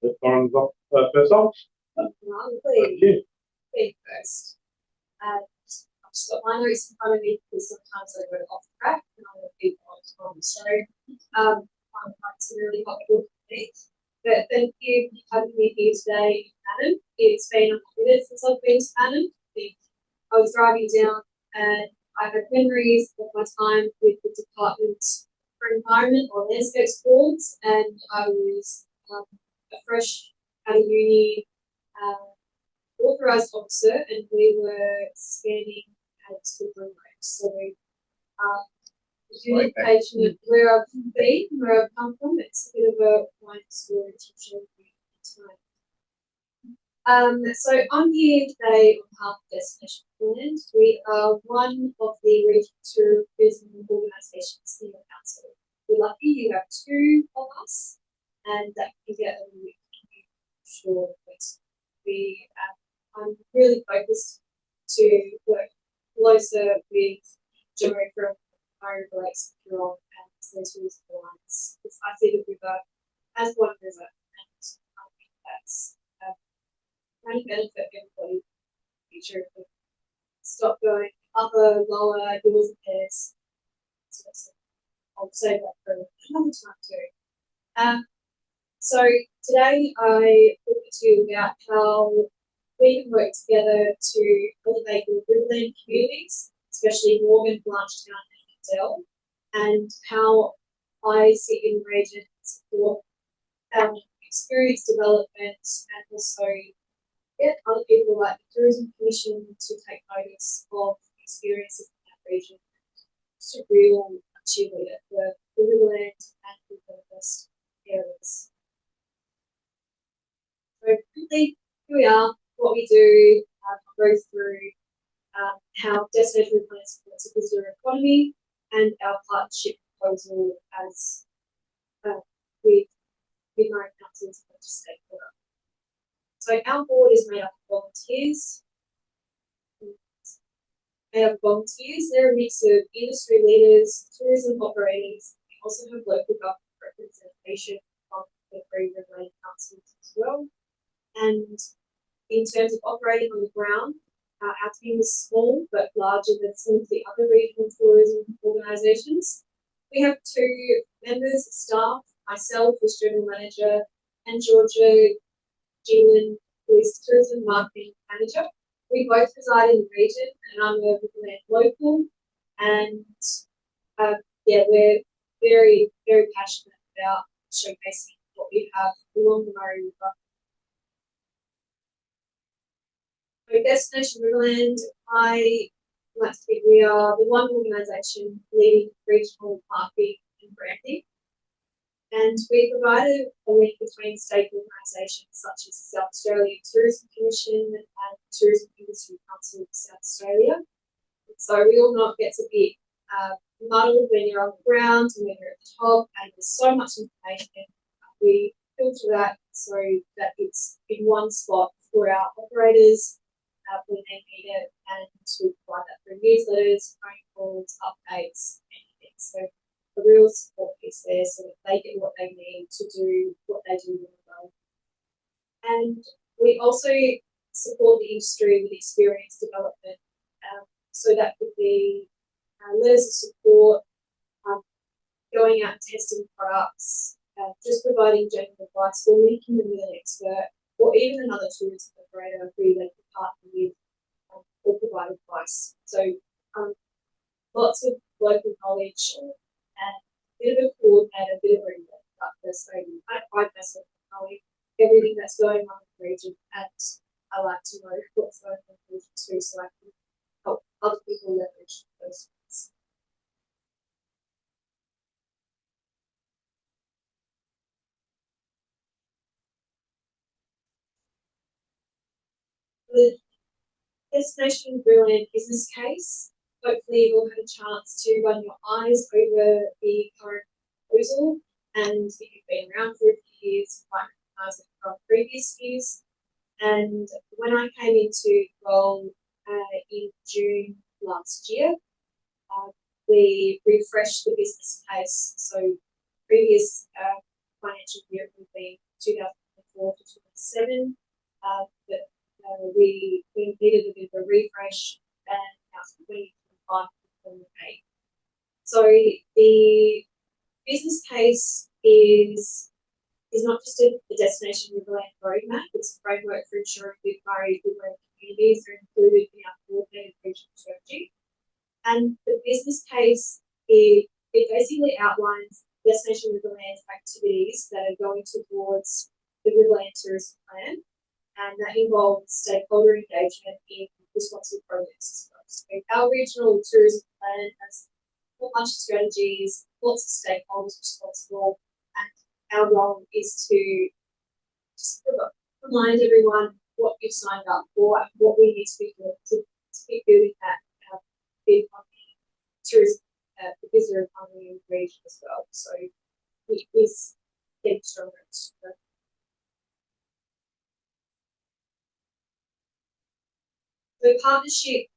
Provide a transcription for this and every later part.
The foreigners off first off. Lovely. You. Being first. I've just got my notes in front of me because sometimes I go off track and I will be on. So I'm some really helpful for me. But thank you for having me here today, Adam. It's been a minute since I've been to Adam. I was driving down and I had memories of my time with the Department for Environment or Landscapes Boards, and I was a fresh out of uni authorised officer, and we were scanning at the road. So the unique patient of where I've been, where I've come from, it's a bit of a wine story to show you tonight. So I'm here today on behalf of Destination Finland. We are one of the regional tourism organisations in the council. We're lucky you have two of us, and that can get a little bit sure. But I'm really focused to work closer with Joe from Iron Lakes Huron and those tourism alliance. I see the river as one river, and I think that's really benefit everybody in the future if we stop going upper, lower, hills and pairs. So I'll save that for another time too. So today I talk to you about how we can work together to elevate the riverland communities, especially Morgan, Blanchetown and Adele, and how I sit in the region and support experience development and also get other people like the Tourism Commission to take notice of experiences in that region. Just a real cheerleader for the riverland and the first areas. So quickly, here we are, what we do, I'll go through how Destination Plan supports the visitor economy and our partnership proposal as with Midnight Councils and stakeholder. So our board is made up of volunteers. They're a mix of industry leaders, tourism operators. We also have local government representation from the three riverland councils as well. And in terms of operating on the ground, our team is small but larger than some of the other regional tourism organisations. We have two members of staff, myself as General Manager and Georgia Geelan, who is Tourism Marketing Manager. We both reside in the region and I'm a riverland local, and we're very, very passionate about showcasing what we have along the Murray River. So Destination Riverland, I like to think we are the one organisation leading regional marketing and branding. And we provided a link between state organisations such as the South Australian Tourism Commission and Tourism Industry Council of South Australia. So we all know it gets a bit muddled when you're on the ground and when you're at the top, and there's so much information. We filter that so that it's in one spot for our operators when they need it, and we provide that through newsletters, phone calls, updates, anything. So a real support piece there so that they get what they need to do what they do really well. And we also support the industry with experience development. So that could be letters of support, going out and testing products, just providing general advice or linking them with an expert or even another tourism operator who they can partner with or provide advice. So lots of local knowledge and a bit of a coordinator, a bit of a reader. So I pride myself in knowing everything that's going on in the region, and I like to know what's going on in the region too, so I can help other people leverage those things. The Destination Riverland business case. Hopefully you've all had a chance to run your eyes over the current proposal, and if you've been around for a few years, you might recognise it from previous years. And when I came into role in June last year, we refreshed the business case. So previous financial year would be 2022 2024 to 27. But we needed a bit of a refresh, and now it's 2025 to 28. So the business case is not just a destination Riverland roadmap, it's a framework for ensuring good Murray Riverland communities are included in our coordinated regional strategy. And the business case, it basically outlines destination Riverland activities that are going towards the Riverland Tourism Plan, and that involves stakeholder engagement in responsible projects as well. So our regional tourism plan has a whole bunch of strategies, lots of stakeholders responsible, and our role is to just remind everyone what you've signed up for and what we need to be doing to keep building that big tourism, the visitor economy in the region as well. So it is getting stronger and stronger. The partnership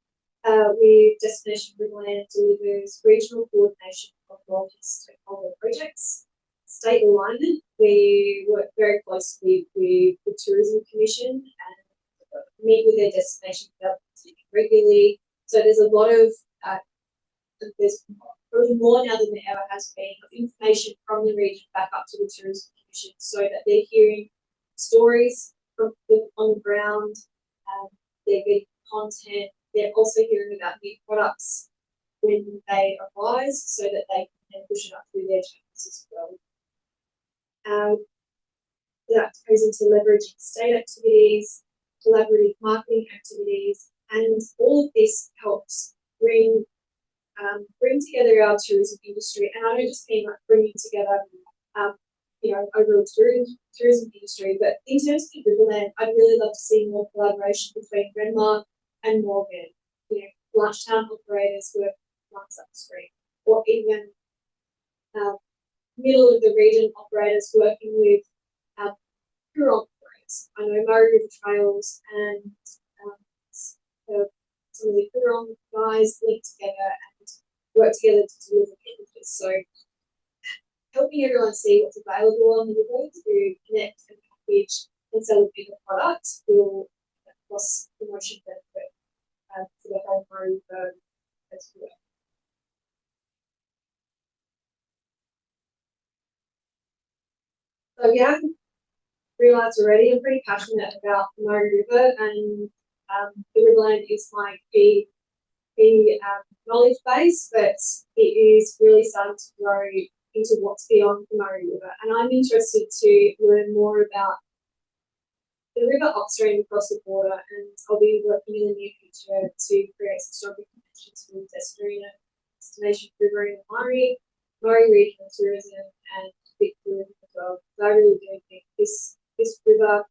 with Destination Riverland delivers regional coordination of multi-stakeholder projects, state alignment. We work very closely with the Tourism Commission and meet with their destination development team regularly. So there's a lot of there's probably more now than there ever has been of information from the region back up to the Tourism Commission, so that they're hearing stories from on the ground. They're getting content. They're also hearing about new products when they arise, so that they can push it up through their channels as well. That goes into leveraging state activities, collaborative marketing activities, and all of this helps bring together our tourism industry. And I don't just mean like bringing together, overall tourism industry, but in terms of Riverland, I'd really love to see more collaboration between Renmark and Morgan. Lunchtime operators work once up the street, or even middle of the region operators working with Coorong operators. I know Murray River Trails and some of the Coorong guys link together and work together to deliver packages. So helping everyone see what's available on the river to connect and package and sell a bigger product will cross promotion benefit for the whole Murray River as well. So yeah, realised already I'm pretty passionate about the Murray River, and the Riverland is my key knowledge base, but it is really starting to grow into what's beyond the Murray River. And I'm interested to learn more about the river upstream across the border, and I'll be working in the near future to create some stronger connections with Destination River in Murray Regional Tourism, and big tourism as well. I really do think this river,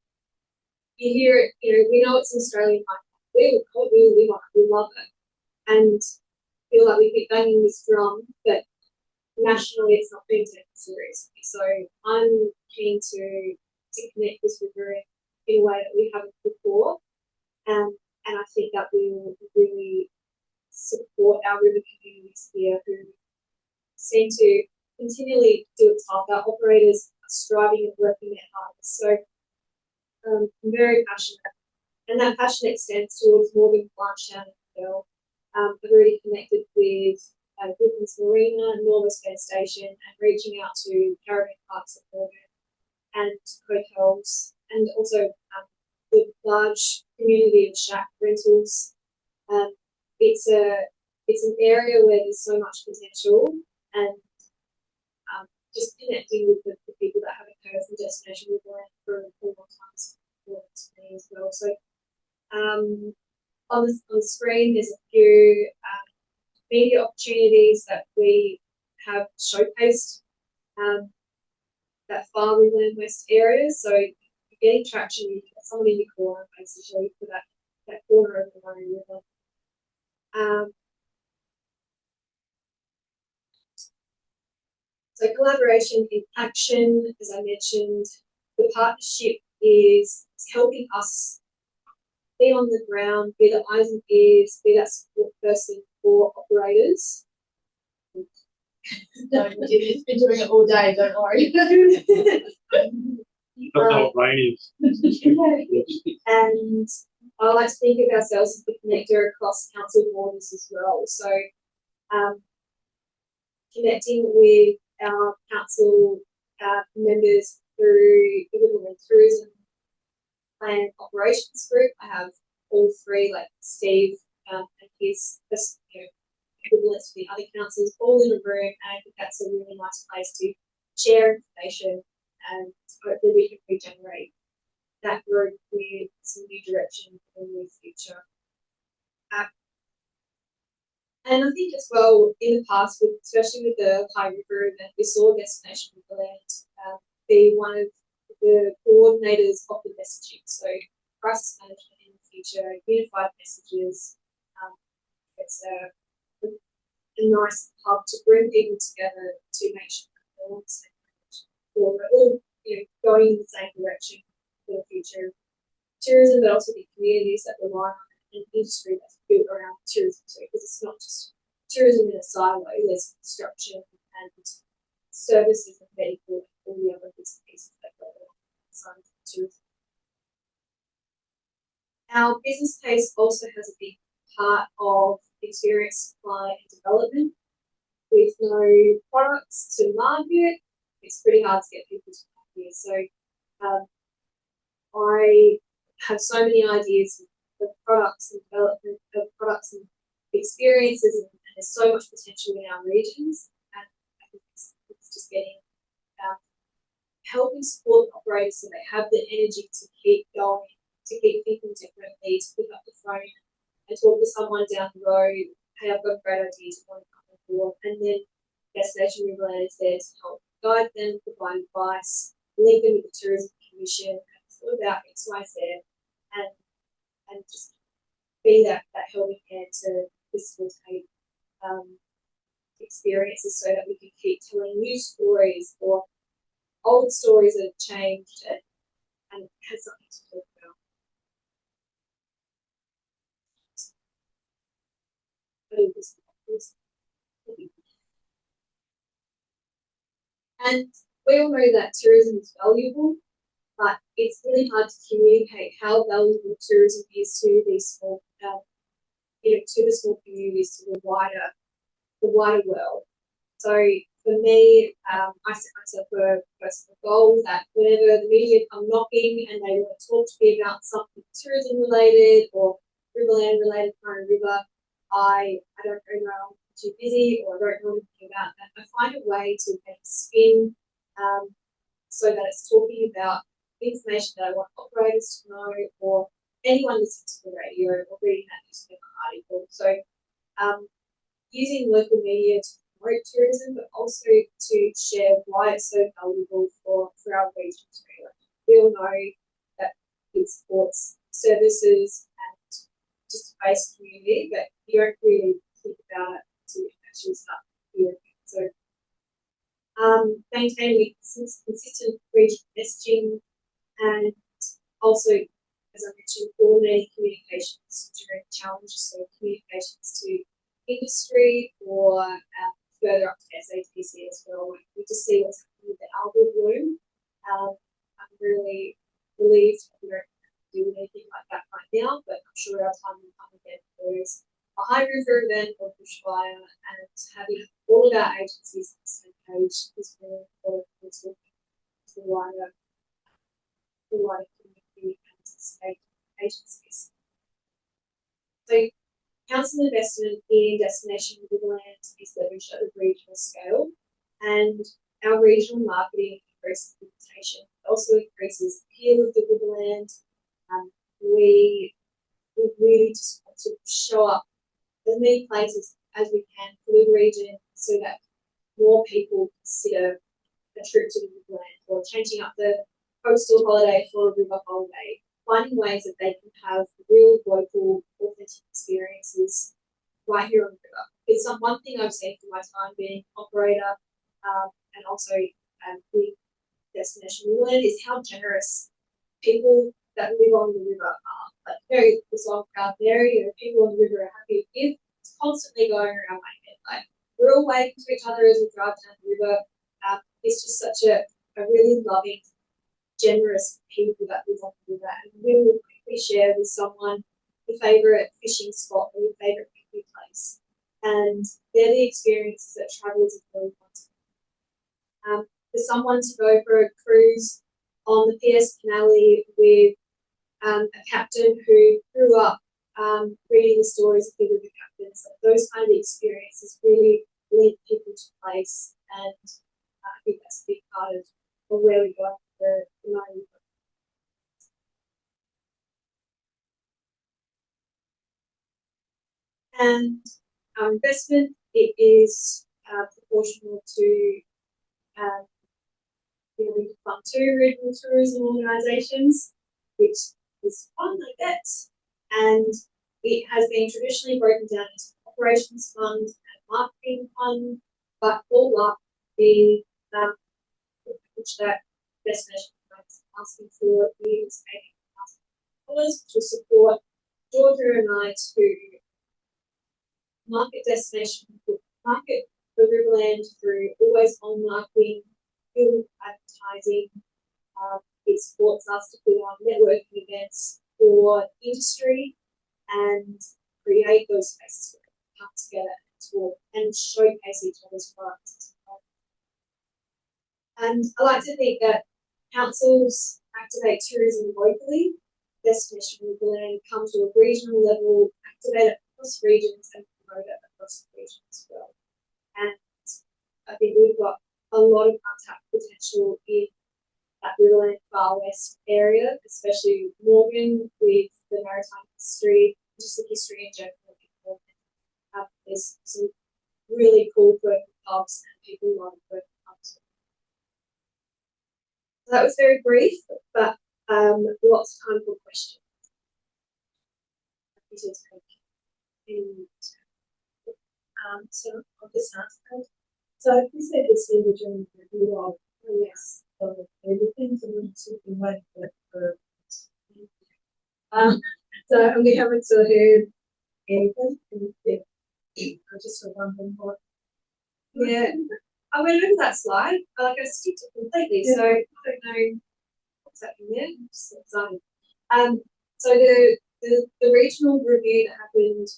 you hear it, we know it's an Australian icon. We live on it, we love it, and feel like we keep banging this drum, but nationally it's not being taken seriously. So I'm keen to connect this river in a way that we haven't before, and I think that will really support our river communities here, who seem to continually do its part. Our operators are striving and working their hardest. So I'm very passionate, and that passion extends towards Morgan, Blanchetown, and Bell. I've already connected with Griffins Marina, Norwest Bend Station, and reaching out to caravan parks at Morgan and hotels, and also the large community of shack rentals. It's an area where there's so much potential, and just connecting with the people that haven't heard from Destination Riverland for a long time is important to me as well. So on the screen, there's a few media opportunities that we have showcased that far Riverland West area. So you're getting traction, you get someone in your corner basically for that corner of the Murray River. So collaboration in action, as I mentioned, the partnership is helping us be on the ground, be the eyes and ears, be that support person for operators. No, you've been doing it all day, don't worry. That's not what rain is. And I like to think of ourselves as the connector across council borders as well. So connecting with our council members through the Riverland Tourism Plan Operations Group. I have all three, like Steve and his equivalents to the other councils, all in a room, and I think that's a really nice place to share information, and hopefully we can regenerate that group with some new direction for the near future. And I think as well, in the past, especially with the High River event, we saw Destination Riverland be one of the coordinators of the messaging. So crisis management in the future, unified messages. It's a nice hub to bring people together to make sure that we're all on the same page, or we're all going in the same direction for the future of tourism, but also the communities that rely on an industry that's built around tourism. So because it's not just tourism in a silo, there's construction and services and medical and all the other bits and pieces that go alongside tourism. Our business case also has a big part of experience supply and development. With no products to market, it's pretty hard to get people to come here. So I have so many ideas of products and development of products and experiences, and there's so much potential in our regions. And I think it's just getting helping support operators so they have the energy to keep going, to keep thinking differently, to pick up the phone and talk to someone down the road. Hey, I've got a great idea to want to come on board. And then Destination Riverland is there to help guide them, provide advice, link them with the Tourism Commission, and it's all about X, Y, Z, and just be that helping hand to facilitate experiences so that we can keep telling new stories or old stories that have changed and have something to talk about. And we all know that tourism is valuable, but it's really hard to communicate how valuable tourism is to these small, to the small communities, to the wider world. So for me, I set myself a personal goal that whenever the media come knocking and they want to talk to me about something tourism related or Riverland related, Current River, I don't know, I'm too busy or I don't know anything about that. I find a way to make it spin so that it's talking about information that I want operators to know or anyone listening to the radio or reading that newspaper article. So using local media to promote tourism, but also to share why it's so valuable for our region. We all know that it supports services and just a base community, but you don't really think about it until you actually start hearing it. So maintaining consistent regional messaging and also, as I mentioned, coordinating communications during challenges, so communications to industry or further up to SATC as well. We just see what's happening with the algal bloom. I'm really relieved that we don't have to do anything like that right now, but I'm sure our time will come again. There's a high river event or bushfire, and having all of our agencies on the same page is really important for the wider community and state agencies. So council investment in Destination Riverland is leveraged at the regional scale, and our regional marketing increases reputation. It also increases the appeal of the Riverland. We really just want to show up as many places as we can for the region so that more people consider a trip to the Riverland or changing up the coastal holiday for a river holiday, finding ways that they can have real local authentic experiences right here on the river. It's one thing I've seen from my time being operator and also with Destination Riverland is how generous people that live on the river are. Like very long crowd there, people on the river are happy to give. It's constantly going around my head. Like we're all waving to each other as we drive down the river. It's just such a really loving, generous people that would want to do that, and we will quickly share with someone the favourite fishing spot or your favourite picnic place, and they're the experiences that travellers really want. For someone to go for a cruise on the PS Canally with a captain who grew up reading the stories of the captains, those kind of experiences really link people to place, and I think that's a big part of where we got the money. And our investment, it is proportional to we fund 2 regional tourism organisations, which is fun, I guess. And it has been traditionally broken down into operations fund and marketing fund, but all up the which that destination is asking for is $80,000 to support Georgia and I to market destination, market the Riverland through always on marketing, good advertising. It supports us to put on networking events for industry and create those spaces where we come together and talk and showcase each other's products. And I like to think that councils activate tourism locally, destination Riverland come to a regional level, activate it across regions and promote it across the region as well. And I think we've got a lot of untapped potential in that Riverland Far West area, especially Morgan with the maritime history, just the history in general. There's some really cool working pubs and people love working pubs. So that was very brief, but lots of time for questions. So I'll just ask that. So if you said this in the journey that you are, yes, so everything so we're super wet for so and we haven't sort of heard anything I just for wondering what. Yeah, I went over that slide. Like I skipped it completely, so I don't know what's happening there. I'm just excited. So the regional review that happened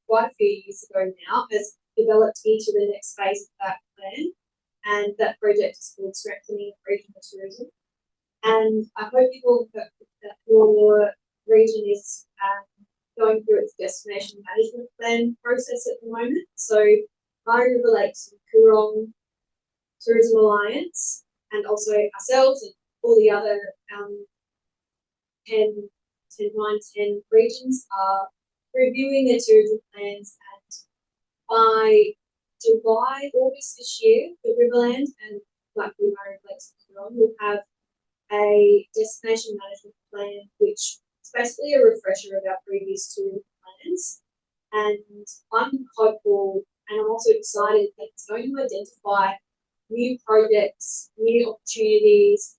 quite a few years ago now has developed into the next phase of that plan, and that project is called Strengthening Regional Tourism. And I hope you all heard that your region is going through its destination management plan process at the moment. So Murray River Lakes and Coorong Tourism Alliance, and also ourselves and all the other 10 regions are reviewing their tourism plans, and by July, August this year, the Riverland and Blackpool Murray Lakes and Coorong will have a destination management plan, which is basically a refresher of our previous tourism plans. And I'm hopeful, and I'm also excited that it's going to identify new projects, new opportunities,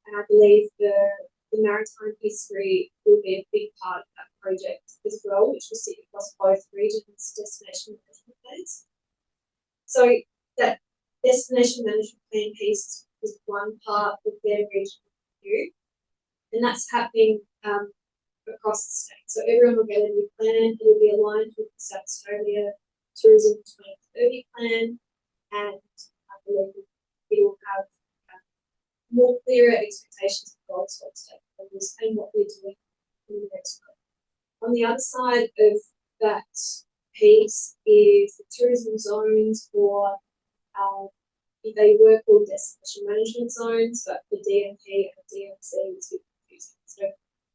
and I believe the maritime history will be a big part of that project as well, which will sit across both regions' destination management plans. So that destination management plan piece is one part of their regional review, and that's happening across the state. So everyone will get a new plan. It will be aligned with the South Australia Tourism 2030 plan, and I believe it will have more clearer expectations of goals for stakeholders and what we're doing in the next month. On the other side of that piece is the tourism zones, or they were called destination management zones, but the DMP and DMC is a bit confusing. So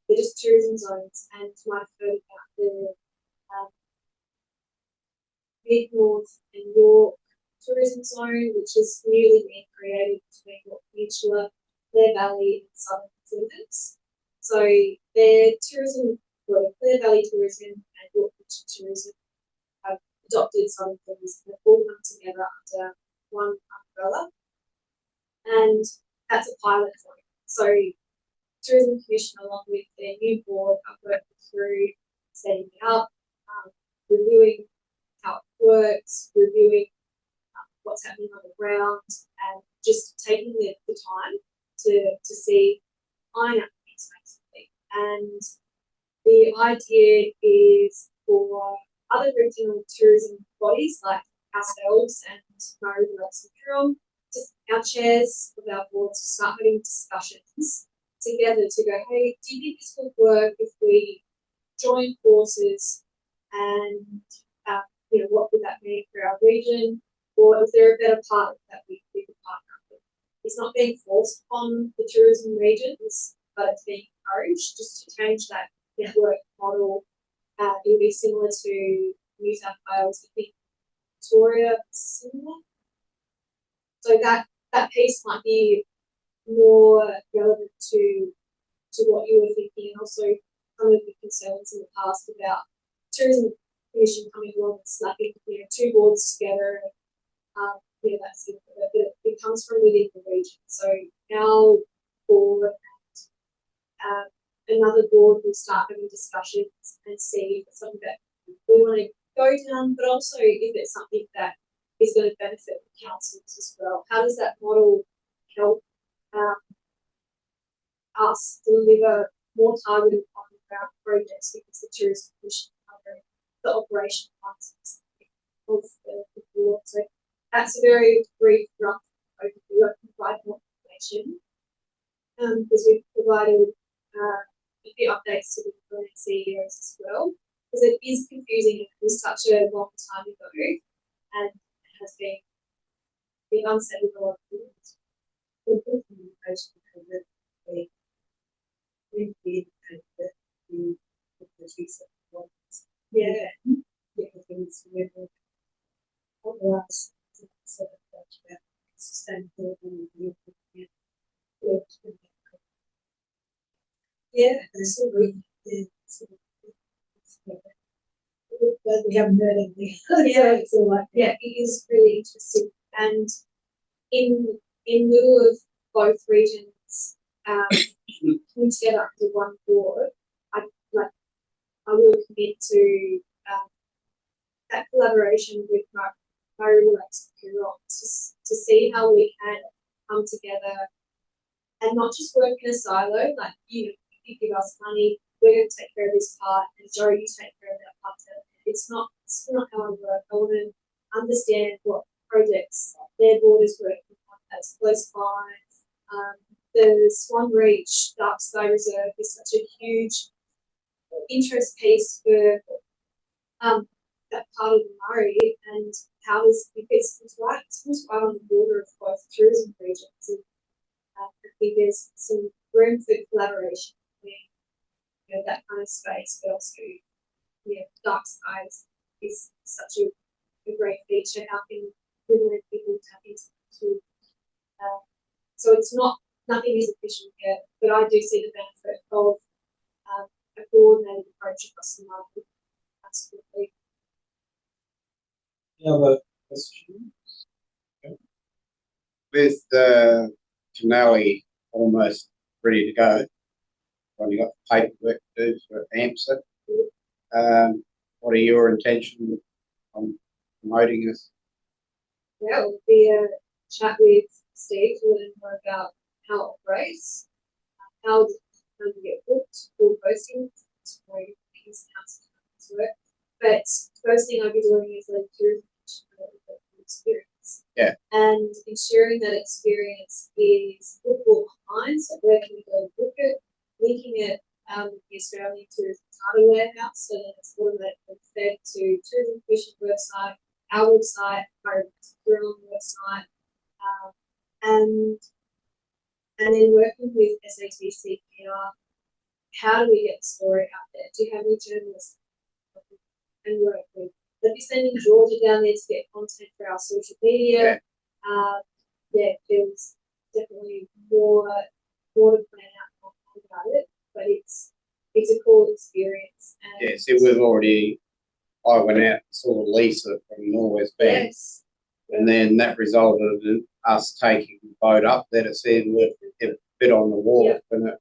they're just tourism zones, and you might have heard about the Mid North and York tourism zone, which is newly being created between York Peninsula, Clare Valley, and Southern Pacifics. So their tourism, Clare Valley Tourism and York Peninsula Tourism have adopted some things that all come together under one umbrella, and that's a pilot zone. So Tourism Commission, along with their new board, are working through setting it up, reviewing how it works, reviewing what's happening on the ground, and just taking the time to see iron applicants basically. And the idea is for other regional tourism bodies like ourselves and Murray Lakes and Coorong, just our chairs of our boards to start having discussions together to go, hey, do you think this would work if we join forces and what would that mean for our region? Or is there a better partner that we could partner with? It's not being forced on the tourism regions, but it's being encouraged just to change that network model. It would be similar to New South Wales, I think Victoria, similar. So that piece might be more relevant to what you were thinking, and also some of the concerns in the past about tourism commission coming along and slapping two boards together. That's it. It comes from within the region. So our board and another board will start having discussions and see if it's something that we want to go down, but also if it's something that is going to benefit the councils as well. How does that model help us deliver more targeted on our projects, because the tourism commission covering the operation funds of the board. So that's a very brief rough overview. I can provide more information because we've provided a few updates to the current CEOs as well, because it is confusing. It was such a long time ago and it has been unsettled a lot of things. The communication that we indicated that the recent ones. Yeah. Things with otherwise sort of about sustainability and yeah, there's a really but we haven't heard anything. Yeah, it's all like it is really interesting. And in lieu of both regions coming together under one board, I will commit to that collaboration with Murray Lakes and Coorong to see how we can come together and not just work in a silo. Like you give us money, we're going to take care of this part, and Joe, you take care of that part. It's not how I work. I want to understand what projects their board is working on that's close by. The Swan Reach Dark Sky Reserve is such a huge interest piece for that part of the Murray, and how does it's right on the border of both tourism regions, and I think there's some room for collaboration between that kind of space, but also dark skies is such a great feature. How can women and people tap into so it's nothing is efficient yet, but I do see the benefit of a coordinated approach across the market. Absolutely. Any other questions? With the finale almost ready to go, only got paperwork to do for AMSA. What are your intentions on promoting this? Yeah, it would be a chat with Steve to learn more about how it operates, how you get booked, full postings, to know things and how to work. But first thing I'd be doing is like tourism experience. Yeah. And ensuring that experience is bookable online, so where can we go book it, linking it with the Australian Tourism Data Warehouse, so that it's automatically fed to Tourism Commission website, our website, our Coorong website, and then working with SATC PR. How do we get the story out there? Do you have any journalists and work with? Let me sending Georgia down there to get content for our social media. There's definitely more to plan out about it, but it's a cool experience. And Yeah, see, I went out and saw Lisa from Norwest Bank, yes, and then that resulted in us taking the boat up that it said we'd get a bit on the wharf, and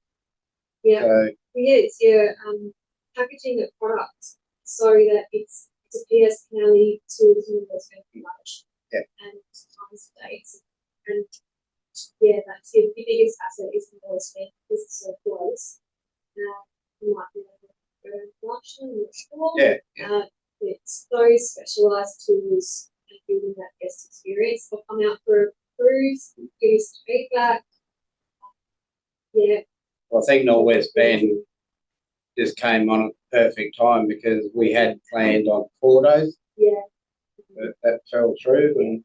packaging the product so that it's a PS Canally tourism that's going to be managed. Yeah. And times, dates, and yeah, that's your biggest asset is the knowledge bank because it's so close. You might be able to go to production, I'm not sure. Yeah. It's those specialised tools and building that guest experience. They'll come out for a cruise, give us feedback. Yeah. Well, I think Northwest Bend just came on at the perfect time because we had planned on 4 days. Yeah. But that fell through, and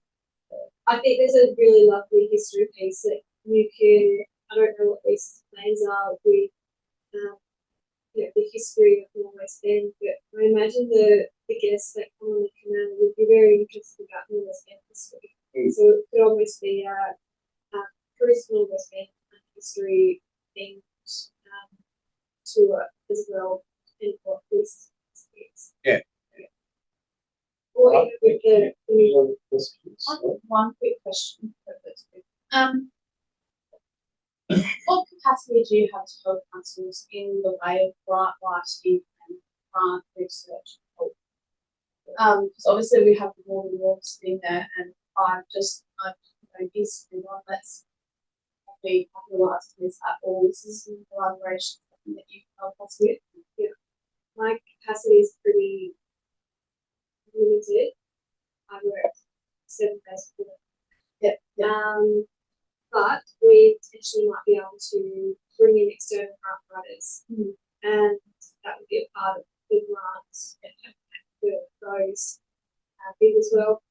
I think there's a really lovely history piece that you can, I don't know what these plans are with, the history of Northwest Bend, but I imagine the guests that come on the canal would be very interested about Northwest Bend history. So it could almost be a cruise to Northwest Bend history themed tour as well, and what this is. Yeah. Or even with the I have one quick question. What capacity do you have to help councils in the way of grant writing and grant research? Because obviously we have the water walks in there, and I'm basically one that's probably capitalised this at all. This is in collaboration something that you can help us with. Yeah. My capacity is pretty limited. I work 7 days a week. Yeah. But we potentially might be able to bring in external grant writers, and that would be a part of the grant for those big as well.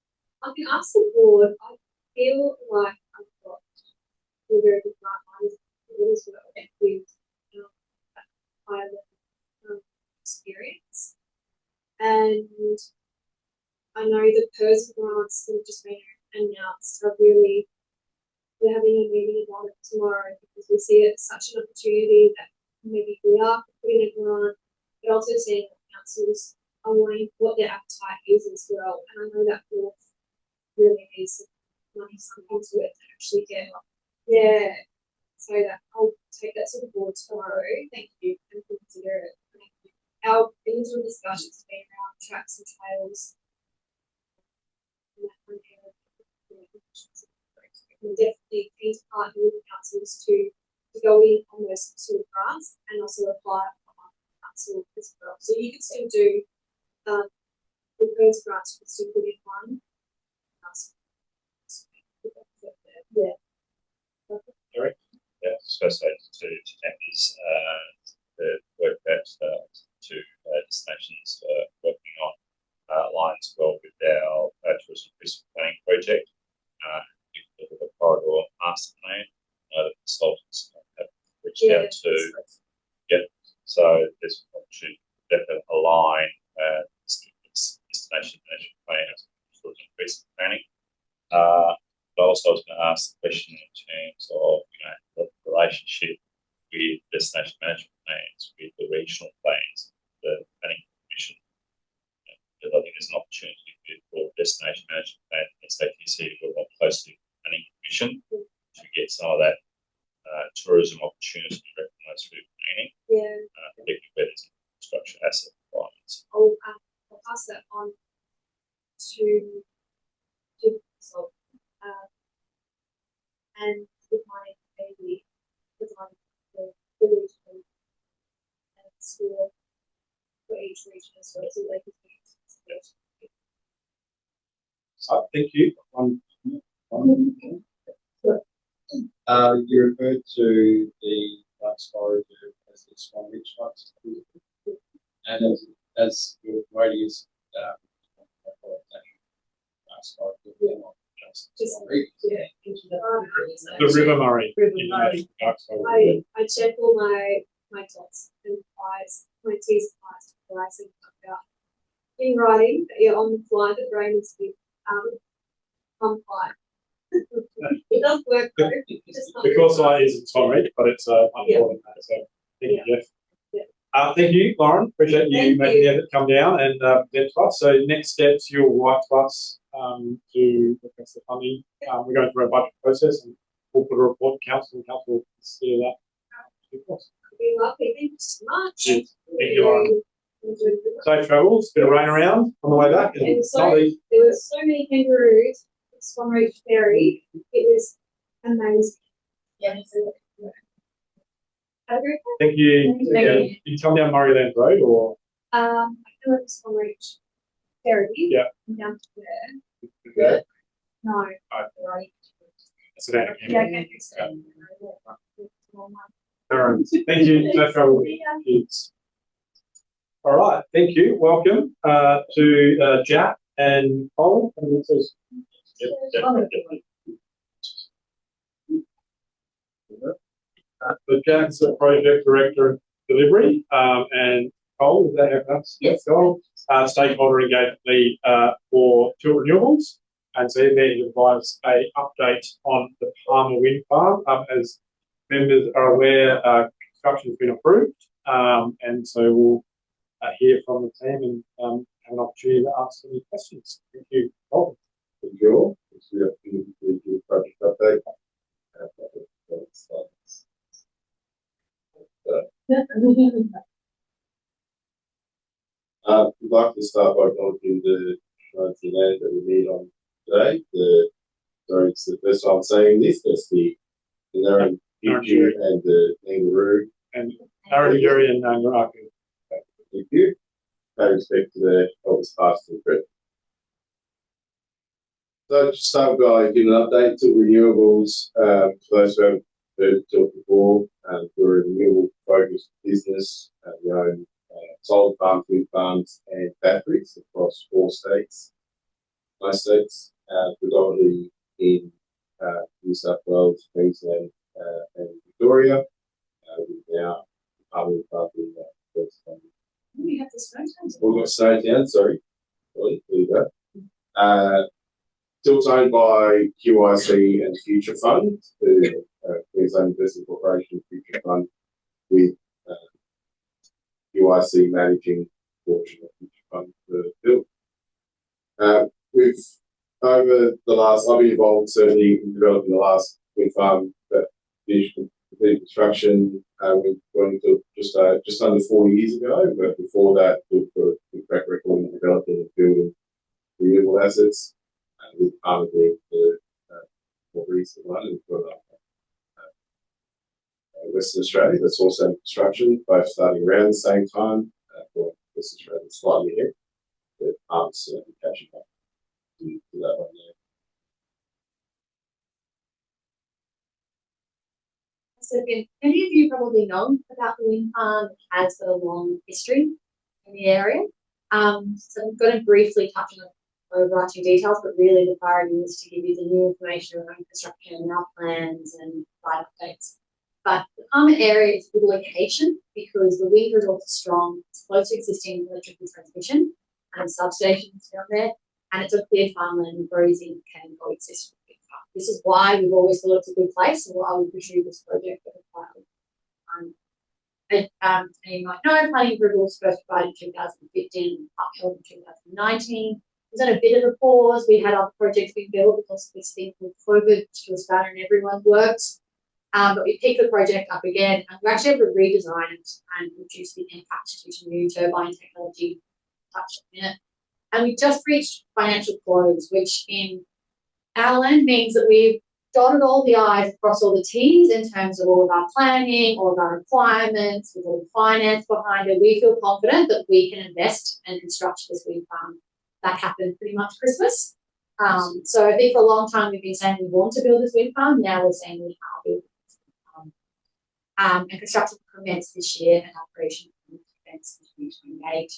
I can ask the board. I feel like I've got a very good grant writers as well with higher level experience, and I know the PERS grants that have just been announced are really. We're having a meeting about it tomorrow because we see it as such an opportunity that maybe we are putting a grant, but also seeing that councils are wanting what their appetite is as well. And I know that board really needs some money sunk into it to actually get yeah. So that I'll take that to the board tomorrow. Thank you, and consider it. Thank you. Our individual discussions have been around tracks and trails. We're definitely keen to partner with the councils to go in on those sort of grants and also apply on council as well. So you can still do the first grants, you can still put in one. Yeah. Eric? Yeah, first aid to members, the work that two destinations working on aligns well with our tourism risk planning project. The corridor master plan, the consultants have reached out to. Yep. So there's an opportunity to align destination management plan as tourism risk planning. But also I was going to ask the question in terms of the relationship with destination management plans, with the regional plans, the planning commission. I think there's an opportunity for destination management plan and SATC to work more closely with the planning commission to get some of that tourism opportunity recognised through planning. Yeah. Particularly where there's infrastructure asset requirements. I'll pass that on to consult. And with my baby, design the region and school for each region as well, so they can So, thank you. You referred to the Dark Sky Reserve as the Swan Beach Lights, and as your radius, Dark Sky Reserve, not just Swan Beach. yeah. The River Murray. I check all my dots and I's, my T's and I's to flies and about in writing that you're on the fly, the brain is big, on fly. It does work though. Because I is a Torrid, but it's important. So thank you, Jeff. Yeah. Thank you, Lauren. Appreciate you making the effort to come down and present to us. So next steps, you'll write to us to request the funding. We're going through a budget process and we'll put a report to council and council will consider that. It'd be lovely. Thank you so much. Cheers. Thank you, Lauren. Safe travels. Bit of rain around on the way back. And there were so many kangaroos. Swan Reach Ferry. It was Amazing. Yeah. Have a great Thank you. Thank Yeah. you. You come down Murray Land Road or? I feel like it's on reach. Ferry. Yeah. Down to there. Yeah. No. Right. Sedan. Yeah, okay. Aaron, thank you. No trouble. Kids. All right. Thank you. Welcome to Jack and Colin. And this is so Jack's the project director of delivery, and Cole, is that how that's? Yes. Cole, stakeholder engagement lead for Tilt Renewables. And so there you provide us an update on the Palmer Wind Farm. As members are aware, construction has been approved, and so we'll hear from the team and have an opportunity to ask any questions. Thank you, Cole. Thank you all. It's the opportunity to do a project update. We'd like to start by acknowledging the land that we meet on today. Sorry, it's the first time saying this. That's the Narran Future and the Kangaroo. And Narranduri and Ngaraku. Thank you. Pay respect to the elders past and present. So just start by giving an update to renewables. For those who haven't heard it talk before, we're a renewable focused business. We own solar farms, wind farms, and batteries across 4 states. Most states, predominantly in New South Wales, Queensland, and Victoria. We're now partly in first time. We have the snow towns. We've got Snowtown, sorry. There you go. Still owned by QIC and Future Fund, the Queensland Investment Corporation Future Fund, with QIC managing a portion of Future Fund for the build. We've, over the last, I've been involved certainly in developing the last wind farm that finished complete construction. We went into just under 40 years ago, but before that, we've got a good track record in developing and building renewable assets. With Palmer being the more recent one, and we've got Western Australia that's also in construction, both starting around the same time. For Western Australia slightly ahead, but Palmer's certainly catching up to that one there. So many of you probably know about the wind farm. It has got a long history in the area. So I'm going to briefly touch on the overarching details, but really the priority is to give you the new information around construction and our plans and provide updates. But the Palmer area is a good location because the wind resort is strong, it's close to existing electrical transmission and substations down there, and it's a cleared farmland and grazing can coexist with wind farm. This is why we've always thought it's a good place and why we pursued this project at the time. And you might know, planning approval was first provided in 2015, upheld in 2019. There's been a bit of a pause. We had other projects being built because of this thing called COVID, which was bad in everyone's works. But we picked the project up again and we're actually able to redesign it and reduce the impact due to new turbine technology. Touch in a minute. And we just reached financial close, which in our land means that we've dotted all the I's across all the T's in terms of all of our planning, all of our requirements, with all the finance behind it. We feel confident that we can invest and construct this wind farm. That happened pretty much Christmas. So I think for a long time we've been saying we want to build this wind farm. Now we're saying we are building this wind farm. And construction commenced this year and operation commenced in 2028.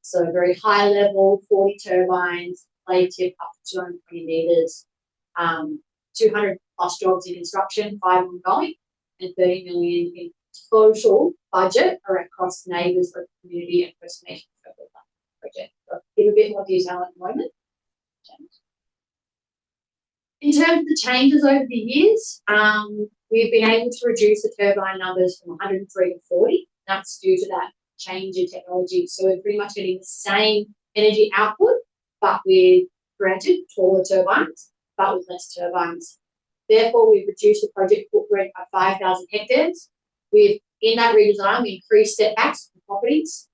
So very high level, 40 turbines, blade tip up to 220 metres, 200 plus jobs in construction, 5 ongoing, and 30 million in total budget across neighbours, the community, and First Nations project. So I'll give a bit more detail at the moment. In terms of the changes over the years, we've been able to reduce the turbine numbers from 103 to 40. That's due to that change in technology. So we're pretty much getting the same energy output, but with, granted, taller turbines, but with less turbines. Therefore, we've reduced the project footprint by 5,000 hectares. In that redesign, we increased setbacks for properties,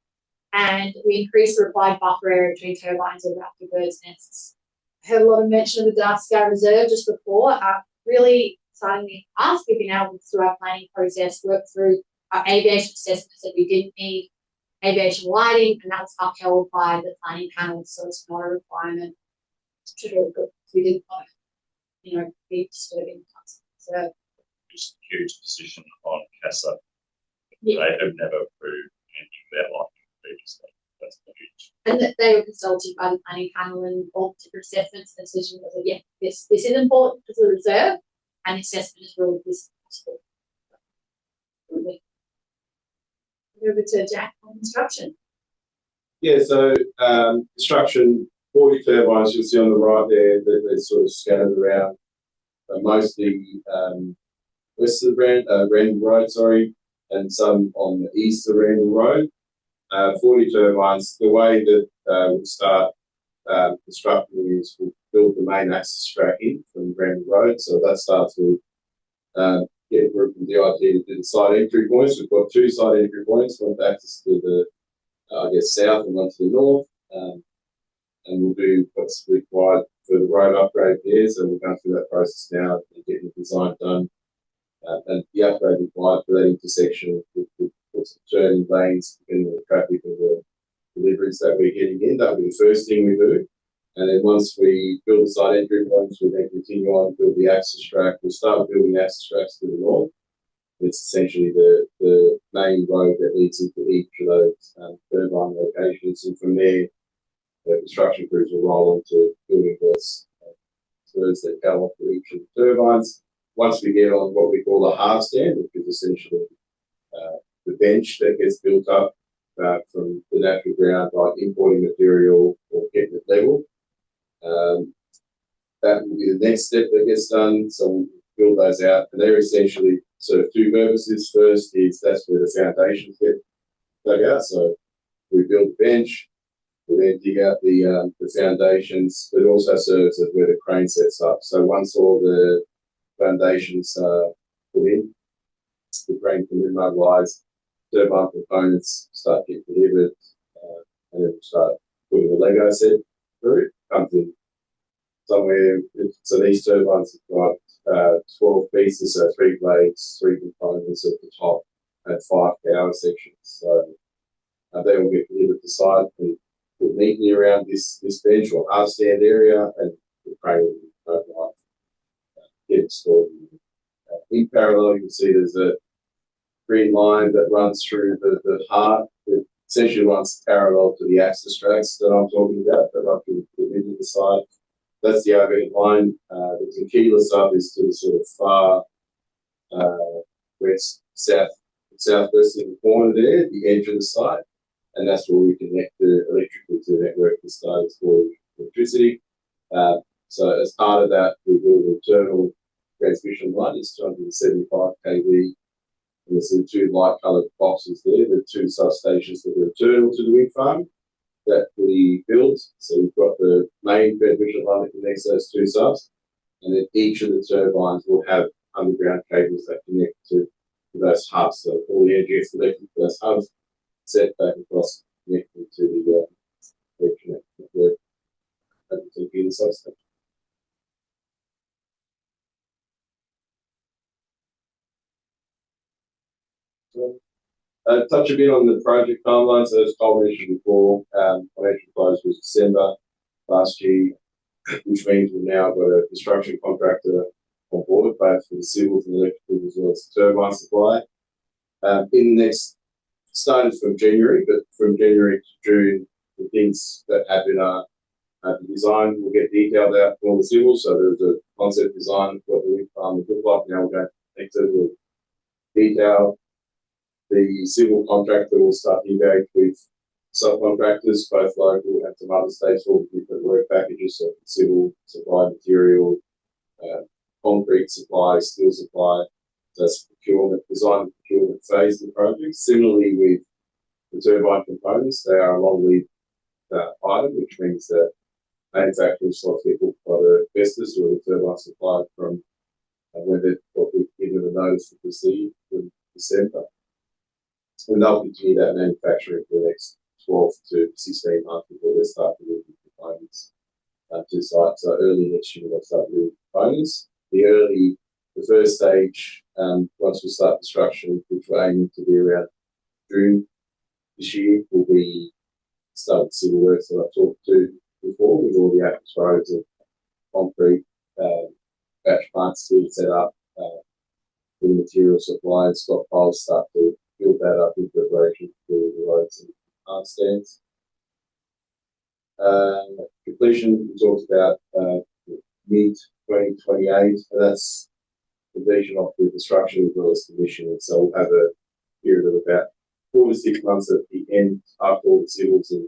and we increased the required buffer area between turbines and birds' nests. I heard a lot of mention of the Dark Sky Reserve just before. Really exciting in the past. We've been able to, through our planning process, work through our aviation assessments that we didn't need aviation lighting, and that was upheld by the planning panel, so it's not a requirement. Which is really good. We didn't want to, be disturbing customers. So Just a huge decision on CASA. Yeah. They have never approved anything of that like previously. That's huge. and that they were consulted by the planning panel and all different assessments. The decision was that this is important to the reserve, and the assessment is really this possible. Over to Jack on construction. Yeah, so construction, 40 turbines you'll see on the right there, they're sort of scattered around, mostly west of Randall Road, and some on the east of Randall Road. 40 turbines. The way that we'll start constructing is we'll build the main access track in from Randall Road, so that starts with get group with the idea to do the side entry points. We've got 2 side entry points, one to access to the south and one to the north, and we'll do what's required for the road upgrade there. So we're going through that process now and getting the design done, and the upgrade required for that intersection with some turning lanes depending on the traffic and the deliveries that we're getting in. That'll be the first thing we do. And then once we build the side entry points, we then continue on to build the access track. We'll start building access tracks to the north. It's essentially the main road that leads into each of those turbine locations. And from there, the construction crews will roll into building those spurs that go off for each of the turbines. Once we get on what we call a half stand, which is essentially the bench that gets built up from the natural ground by importing material or getting it level. That will be the next step that gets done. So we'll build those out, and they're essentially sort of 2 purposes. First is that's where the foundations get dug out. So we build the bench, we then dig out the foundations, but it also serves as where the crane sets up. So once all the foundations are put in, the crane can then mobilise, turbine components start getting delivered, and then we'll start putting the Lego set through. Comes in somewhere. So these turbines have got 12 pieces, so 3 blades, 3 components at the top, and 5 power sections. So they will get delivered to site and put neatly around this bench or half stand area, and the crane will be mobilised, get installed. In parallel, you can see there's a green line that runs through the heart. It essentially runs parallel to the access tracks that I'm talking about, that run through the middle of the side. That's the overhead line. The keyless up is to the sort of far southwestern corner there, the edge of the site, and that's where we connect the electrical to the network that starts for electricity. So as part of that, we build an internal transmission line. It's 275 kV. And there's the 2 light-coloured boxes there, the 2 substations that are internal to the wind farm that we built. So we've got the main transmission line that connects those 2 subs, and then each of the turbines will have underground cables that connect to those hubs. So all the energy is connected to those hubs, set back across, connecting to the electric network at the substation. Touch a bit on the project timeline. So as Tom mentioned before, financial close was December last year, which means we've now got a construction contractor on board, both for the civils and electrical as well as the turbine supply. In the next, started from January, but from January to June, the things that happen are the design will get detailed out for all the civils. So there's a concept design of what the wind farm will look like. Now we're going to next level of detail. The civil contractor will start to engage with subcontractors, both local and from other states, for different work packages, so civil supply material, concrete supply, steel supply. That's procurement, design and procurement phase of the project. Similarly with the turbine components, they are a long lead item, which means that manufacturing slots get booked by the investors or the turbine supplier from when we've given the notice to proceed in December. And they'll continue that manufacturing for the next 12 to 16 months before they start delivering components to site. So early next year they'll start delivering components. The the first stage, once we start construction, which we're aiming to be around June this year, will be started civil works that I've talked to before, with all the access roads and concrete, batch plants to be set up, the material supply and stockpiles start to build that up in preparation for the roads and plant stands. Completion, we talked about mid 2028, and that's completion of the construction as well as commissioning. So we'll have a period of about 4 to 6 months at the end after all the civils, and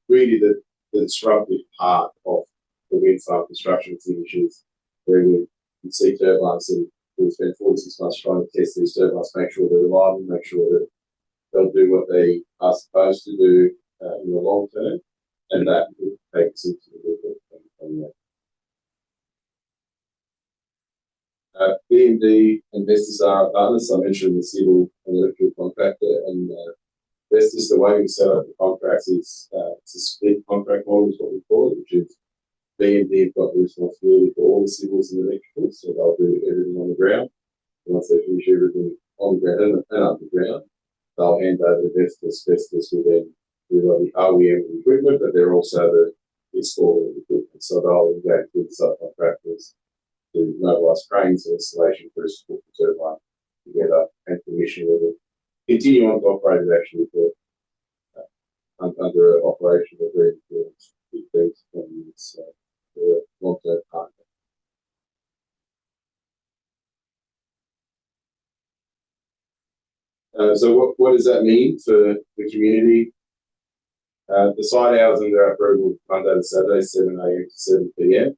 really the disruptive part of the wind farm construction finishes, where we can see turbines, and we'll spend 4 to 6 months trying to test these turbines, make sure they're reliable, make sure that they'll do what they are supposed to do in the long term, and that will take us into the middle of 2028. BMD investors are our partners. I mentioned the civil and electrical contractor and investors. The way we set up the contracts is it's a split contract model, is what we call it, which is BMD have got the responsibility for all the civils and electricals, so they'll do everything on the ground. And once they finish everything on the ground and underground, they'll hand over the investors. Investors will then do the OEM of the equipment, but they're also the installer of the equipment. So they'll engage with the subcontractors to mobilise cranes and installation crews to put the turbine together and commission with it. Continue on to operate it actually for under an operational agreement for 15 to 20 years. So they're a long-term partner. So what does that mean for the community? The site hours under our approval Monday to Saturday, 7 a.m. to 7 p.m.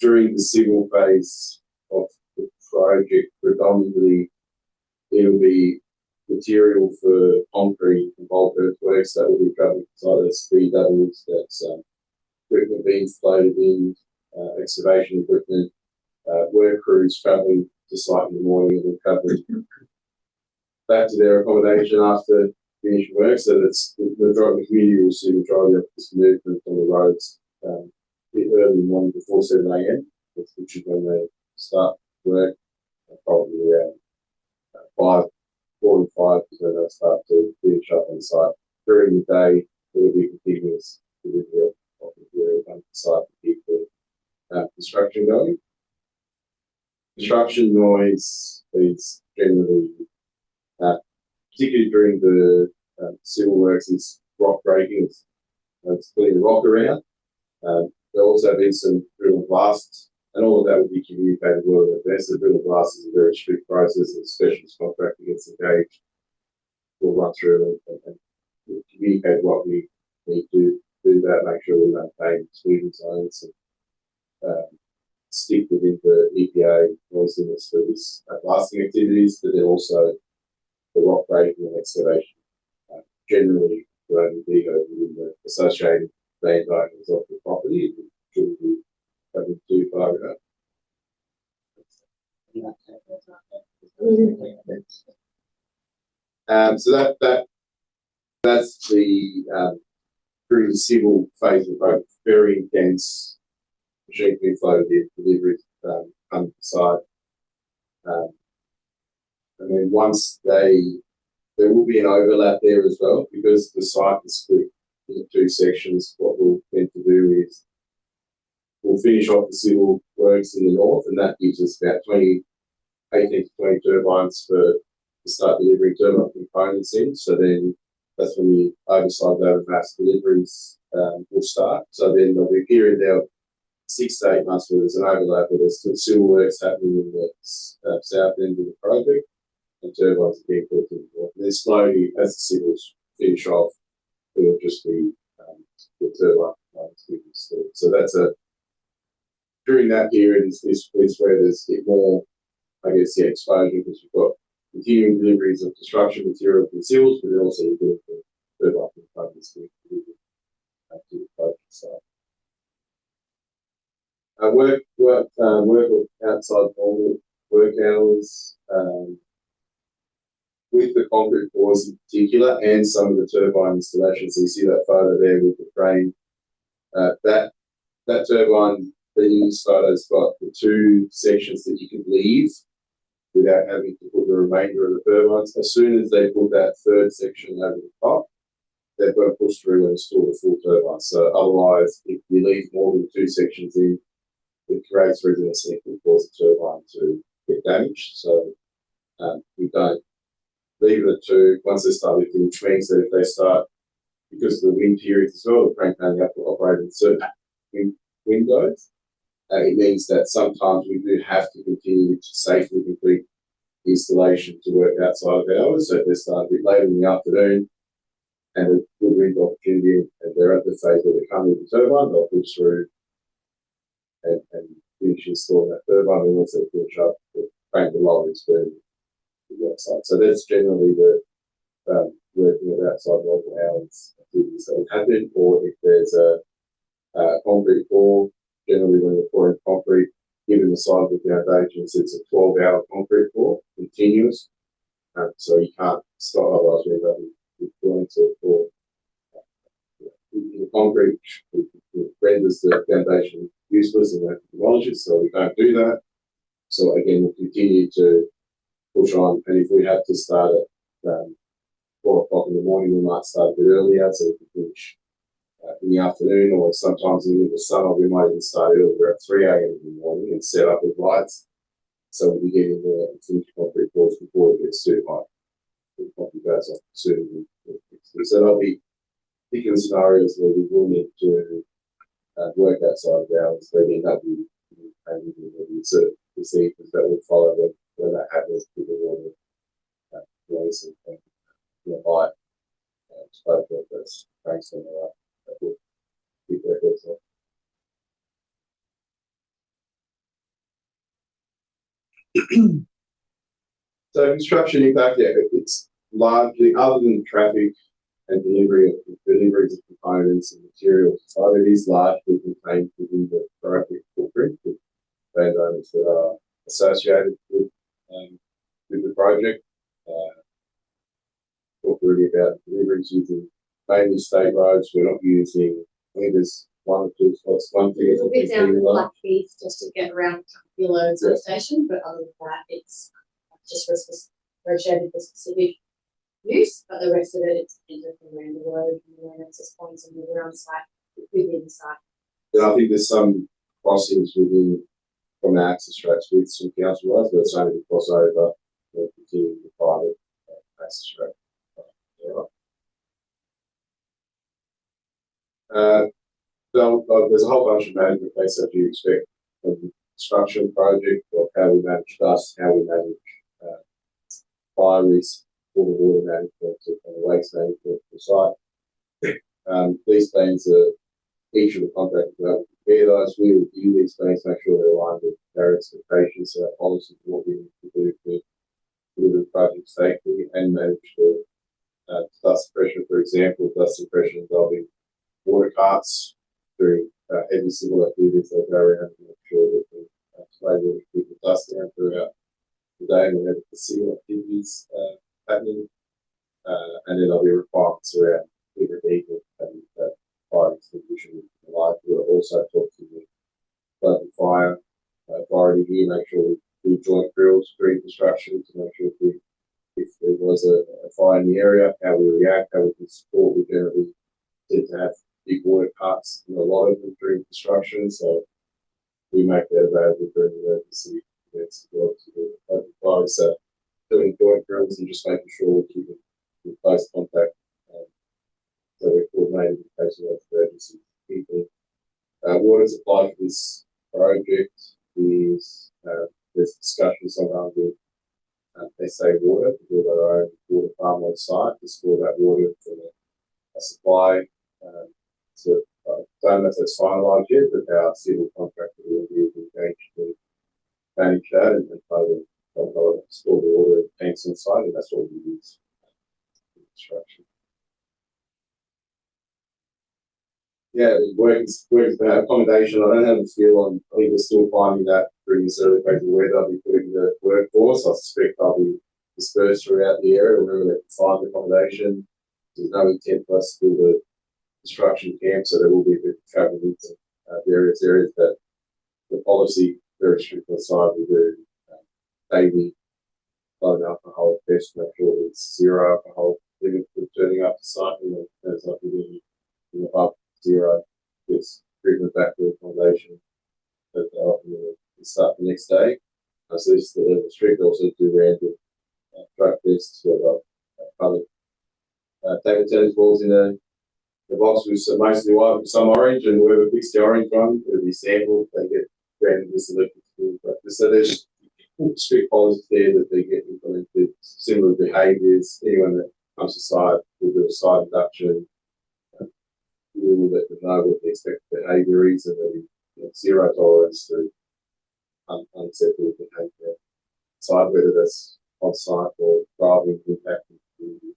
During the civil phase of the project, predominantly it'll be material for concrete and bulk earthworks that will be travelling inside of speed doubles, that's equipment being floated in, excavation equipment, work crews travelling to site in the morning and then travelling back to their accommodation after finishing work. So that's the community will see the majority of this movement on the roads bit early in the morning before 7 a.m, which is when they start work, probably around 5:45 is when they start to finish up on site. During the day, there will be continuous delivery of material on the site to keep the construction going. Construction noise is generally, particularly during the civil works, is rock breaking. It's putting rock around. There'll also be some drill and blast, and all of that will be communicated well in advance. The drill and blast is a very strict process, and specialist contractor gets engaged. We'll run through and communicate what we need to do that, make sure we maintain speeding zones and stick within the EPA noise limits for this blasting activities, but then also the rock breaking and excavation. Generally, we're only be within the associated landowners of the property, it shouldn't be having too far out. So that's the during the civil phase of the project, very intense machine being floated in, deliveries come to the site, and then once there will be an overlap there as well, because the site is split into 2 sections. What we'll tend to do is we'll finish off the civil works in the north, and that gives us about 18 to 20 turbines to start delivering turbine components in. So then that's when the overside load mass deliveries will start. So then there'll be a period there of 6 to 8 months where there's an overlap, where there's still civil works happening in the south end of the project, and turbines are being put in the north. And then slowly, as the civils finish off, it'll just be the turbine components being installed. So that's during that period is where there's a bit more, I guess, exposure, because you've got continuing deliveries of construction material for the civils, but then also you're doing the turbine components being delivered to the project site. Work outside normal work hours, with the concrete pours in particular, and some of the turbine installations. So you see that photo there with the crane. That turbine, the new starter's got the two sections that you can leave without having to put the remainder of the turbines. As soon as they put that third section over the top, they've got to push through and install the full turbine. So otherwise, if you leave more than two sections in, it creates resonance and it can cause the turbine to get damaged. So we don't leave it at two once they start lifting, which means that if they start, because of the wind periods as well, the crank only have to operate in certain windows. It means that sometimes we do have to continue to safely complete installation to work outside of hours. So if they start a bit later in the afternoon and a good wind opportunity and they're at the phase where they're coming with the turbine, they'll push through and finish installing that turbine. And once they finish up, the crank will lower its burn to the outside. So that's generally the working of outside local hours activities that would happen, or if there's a concrete pour, generally when you're pouring concrete, given the size of the foundations, it's a 12-hour concrete pour, continuous, so you can't stop, otherwise we end up with going to a pour. The concrete renders the foundation useless and we have to demolish it, so we don't do that. So again, we'll continue to push on, and if we have to start at 4 o'clock in the morning, we might start a bit earlier so we can finish in the afternoon, or sometimes in the summer we might even start earlier at 3 a.m. in the morning and set up with lights so we'll be getting there and finish concrete pours before it gets too hot. The concrete goes off soon. So there'll be particular scenarios where we will need to work outside of hours, but end up with sort of procedures that will follow when that happens. People will noise and light spoke of this thanks on that will keep records of. So construction impact, yeah, it's largely, other than traffic and deliveries of components and materials, so it is largely contained within the project footprint with landowners that are associated with the project. Talk really about deliveries using mainly state roads. We're not using, I think there's one or two spots, one thing. A bit down to Blackheath just to get around your loads on station, but other than that, it's just associated with specific use, but the rest of it, it's from around the road and then access points and around site, within the site. Yeah, I think there's some crossings within from our access tracks with some council roads, but it's only to cross over continuing the private access track. There's a whole bunch of management case that you expect of the construction project, of how we manage dust, how we manage fire risk, water management, and waste management for the site. These plans are each of the contractors will prepare those. We review these plans, make sure they're aligned with our expectations, so our policy for what we need to do to deliver the project safely and manage the dust suppression, for example, dust suppression involving water carts during heavy civil activities. They'll go around and make sure that we spray water to keep the dust down throughout the day whenever the civil activities happening. And then there'll be requirements around every vehicle having that fire extinguisher light. We'll also talk to the local fire authority here, make sure we do joint drills during construction to make sure if there was a fire in the area, how we react, how we can support. We generally tend to have big water carts in a lot of them during construction, so we make that available during emergency events as well to the local fire. So doing joint drills and just making sure we're keeping in close contact so we're coordinated in case of emergency. Water supply for this project is there's discussions on with SA Water to build our own water farm on site to store that water for a supply. So I don't know if that's finalised yet, but our civil contractor will be engaged to manage that and they'll store the water in tanks on site, and that's what we use in construction. Yeah, works about accommodation. I don't have a feel on, I think we're still finding that during this early phase of where they'll be putting the workforce. I suspect they'll be dispersed throughout the area wherever they can find accommodation. There's no intent for us to do the construction camp, so there will be a bit of travel into various areas, but the policy very strict on site. We do daily blood alcohol test, make sure it's zero alcohol limit for turning up to site. There's not really above zero. It's treatment back to accommodation. But we start the next day. So this is the level strict. Also do random drug tests where colored table tennis balls in the box with mostly white with some orange, and whoever picks the orange one, it'll be sampled. They get randomly selected to do practice. So there's strict policies there that they get implemented. Similar behaviours. Anyone that comes to site will do a site induction. We will let them know what the expected behaviour is, and there'll be zero tolerance to unacceptable behaviour. Site, whether that's on site or driving, impacting.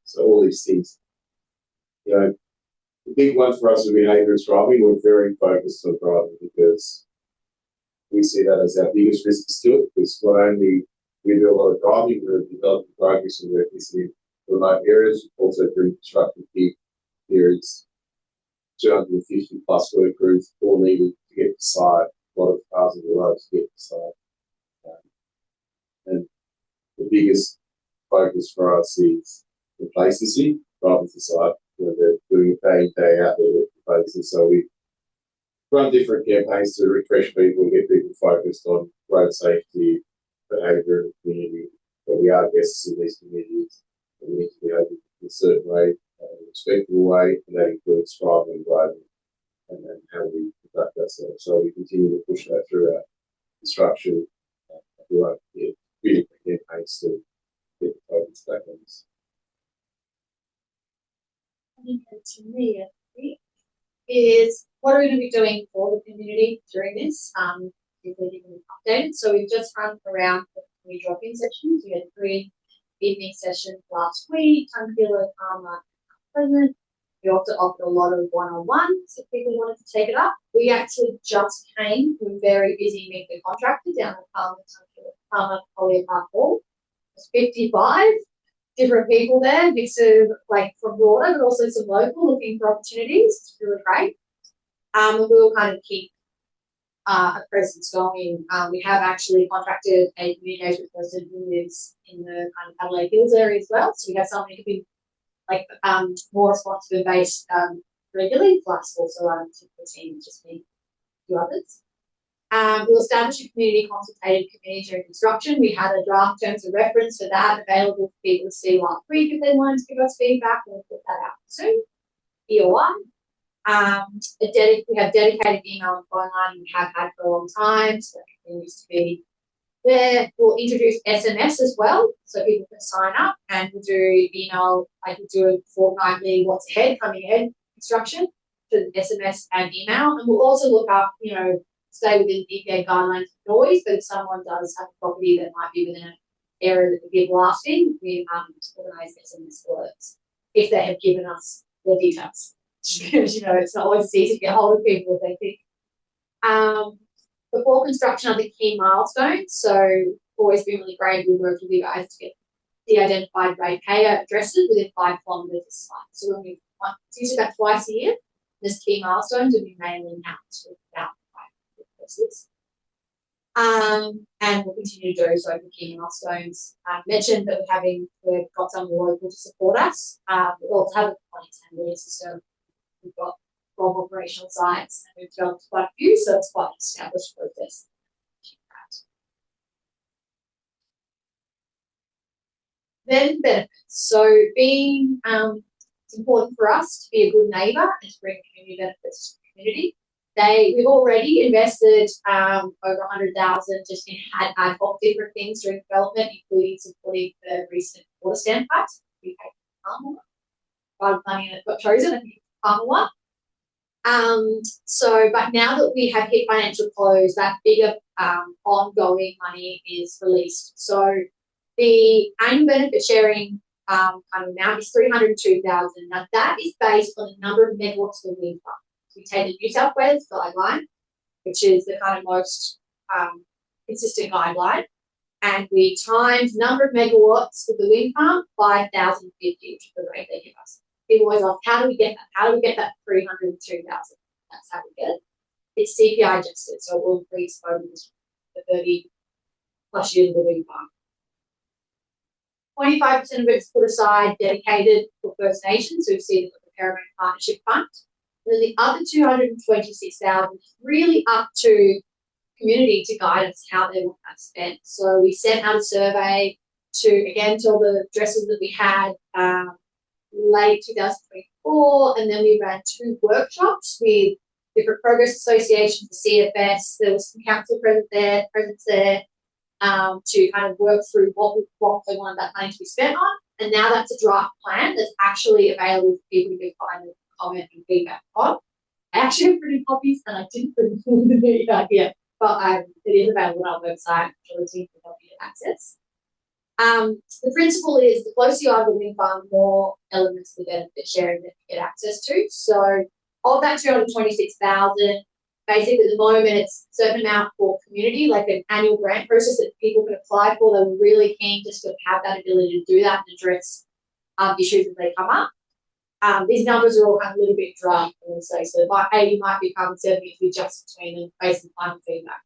So all these things, the big one for us with behaviour is driving. We're very focused on driving because we see that as our biggest risk still. Because not only we do a lot of driving, we're developing progress and working in remote areas, also during construction peak periods, 250 plus work crews all needed to get to site, a lot of cars on the road to get to site. And the biggest focus for us is complacency, driving to site, when they're doing it day in, day out, they're complacent. So we run different campaigns to refresh people and get people focused on road safety, behaviour in the community. But we are guests in these communities, and we need to behave in a certain way, a respectful way, and that includes driving and driving and how we conduct ourselves. So we continue to push that through our construction. We won't get really campaigns to get the focus back on this. To me, I think, is what are we going to be doing for the community during this? Keeping them updated. So we've just run around the community drop-in sessions. We had 3 evening sessions last week. Tunquilla, Karma, and Pleasant. We also offered a lot of one-on-ones if people wanted to take it up. We actually just came from a very busy meet the contractor down at Karma Collier Park Hall. There's 55 different people there, mix of from broader, but also some local looking for opportunities. It's really great. And we'll kind of keep a presence going. We have actually contracted a community engagement person who lives in the kind of Adelaide Hills area as well. So we have someone who can be more responsive and based regularly, plus also the team, just me, a few others. We'll establish a community consultative committee during construction. We had a draft terms of reference for that available for people to see last week if they wanted to give us feedback. We'll put that out soon. EOI. We have dedicated email and phone line we have had for a long time, so that continues to be there. We'll introduce SMS as well, so people can sign up, and we'll do email. I can do a fortnightly what's ahead, coming ahead instruction for SMS and email, and we'll also look up, stay within EPA guidelines for noise, but if someone does have a property that might be within an area that could be blasting, we organise SMS alerts if they have given us their details. Because, it's not always easy to get hold of people if they think. Before construction are the key milestones, so always been really great. We worked with you guys to get the identified ratepayer addresses within 5 kilometres of site. So when it's usually about twice a year, there's key milestones, and we mailing out to about 5 addresses. And we'll continue to do so for key milestones. Mentioned that we've got some local to support us. We also have a planning system. We've got 12 operational sites, and we've developed quite a few, so it's quite an established process. Then benefits. So it's important for us to be a good neighbour and to bring community benefits to the community. We've already invested over 100,000 just in ad hoc different things during development, including supporting the recent water stand fight. We paid for Palmer. Money and it got chosen. I think Palmer one. But now that we have hit financial close, that bigger ongoing money is released. So the annual benefit sharing kind of amount is 302,000. Now that is based on the number of megawatts of wind farm. We take the New South Wales guideline, which is the kind of most consistent guideline, and we times number of megawatts of the wind farm by 1,050, which is the rate they give us. People always ask, how do we get that? How do we get that 302,000? That's how we get it. it's CPI adjusted, so it will increase over the 30 plus years of the wind farm. 25% of it's put aside dedicated for First Nations, so we've seen the Paramount Partnership Fund. And then the other 226,000 is really up to community to guide us how they want that spent. So we sent out a survey to all the addresses that we had late 2024, and then we ran 2 workshops with different progress associations, the CFS. There was some council presence there to kind of work through what they wanted that money to be spent on. And now that's a draft plan that's actually available for people to find and comment and feedback on. I actually have printed copies and I didn't print the feedback yet, but it is available on our website, which the team can help you to access. The principle is the closer you are to the wind farm, the more elements of the benefit sharing that you get access to. So of that 226,000, basically at the moment it's a certain amount for community, like an annual grant process that people can apply for. They were really keen just to have that ability to do that and address issues as they come up. These numbers are all kind of a little bit dry, I would say. So 80 might become 70 if we adjust between them based on final feedback.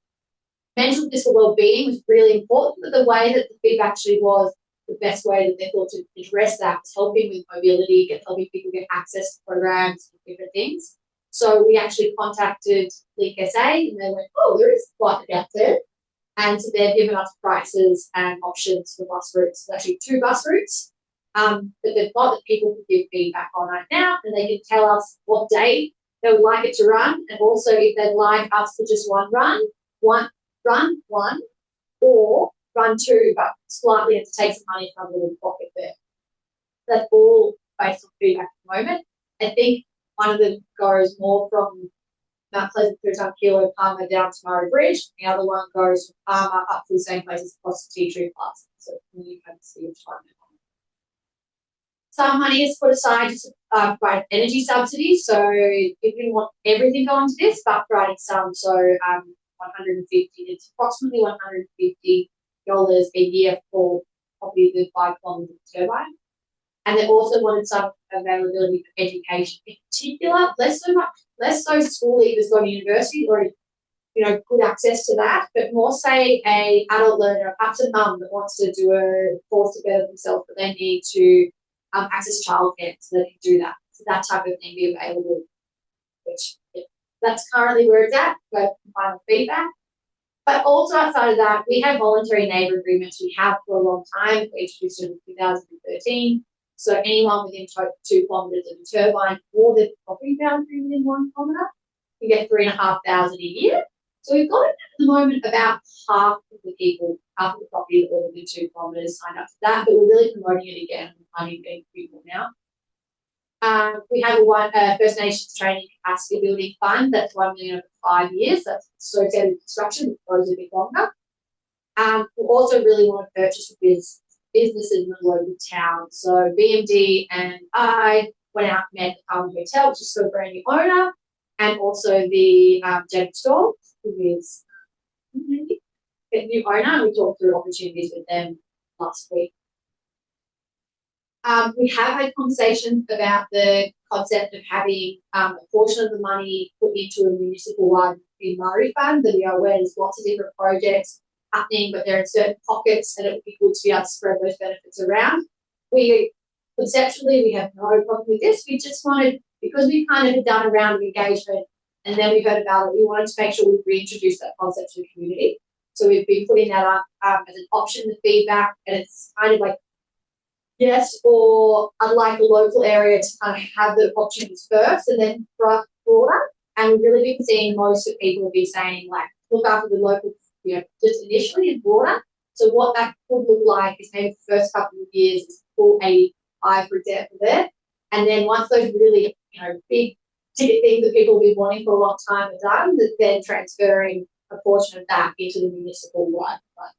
Mental physical well-being was really important, but the way that the feedback actually was the best way that they thought to address that was helping with mobility, helping people get access to programs and different things. So we actually contacted Link SA and they went, oh, there is quite a gap there. And so they've given us prices and options for bus routes. There's actually 2 bus routes that they've got that people can give feedback on right now, and they can tell us what day they would like it to run, and also if they'd like us to just run one, or run 2, but slightly have to take some money from the little pocket there. That's all based on feedback at the moment. I think one of them goes more from Mount Pleasant through Tunkillo, Palmer down to Murray Bridge. The other one goes from Palmer up to the same place as across the Tea Tree Plaza. So you can see which one. Some money is put aside to provide energy subsidies. So you didn't want everything going to this, but providing some. So 150, it's approximately $150 a year for probably the 5 kilometres of turbine. And they also wanted some availability for education, in particular, less so school leavers going to university or good access to that, but more say a adult learner, perhaps a mum that wants to do a course to better themselves, but they need to access childcare, so they can do that. So that type of thing be available, which that's currently where it's at. Go final feedback. But also outside of that, we have voluntary neighbour agreements. We have for a long time. We introduced it in 2013. So anyone within 2 kilometres of a turbine or the property boundary within 1 kilometre can get $3,500 a year. So we've got at the moment about half of the property that are within 2 kilometres signed up to that, but we're really promoting it again and finding people now. We have a First Nations training capacity building fund that's $1 million over 5 years. That's associated with construction, which goes a bit longer. We also really want to purchase businesses in the local town. So BMD and I went out and met the Palmer Hotel, which is still a brand new owner, and also the General Store, who is a new owner. We talked through opportunities with them last week. We have had conversations about the concept of having a portion of the money put into a municipal one in Murray Fund. That we are aware there's lots of different projects happening, but they're in certain pockets, and it would be good to be able to spread those benefits around. Conceptually, we have no problem with this. We just wanted, because we kind of done a round of engagement and then we heard about it, we wanted to make sure we reintroduce that concept to the community. So we've been putting that up as an option, the feedback, and it's kind of like yes, or I'd like a local area to kind of have the options first and then broader. And we've really been seeing most of people be saying, like, look after the local, just initially and broader. So what that could look like is maybe the first couple of years is full 85, for example, there. And then once those really, big ticket things that people have been wanting for a long time are done, that then transferring a portion of that into the municipal wide fund.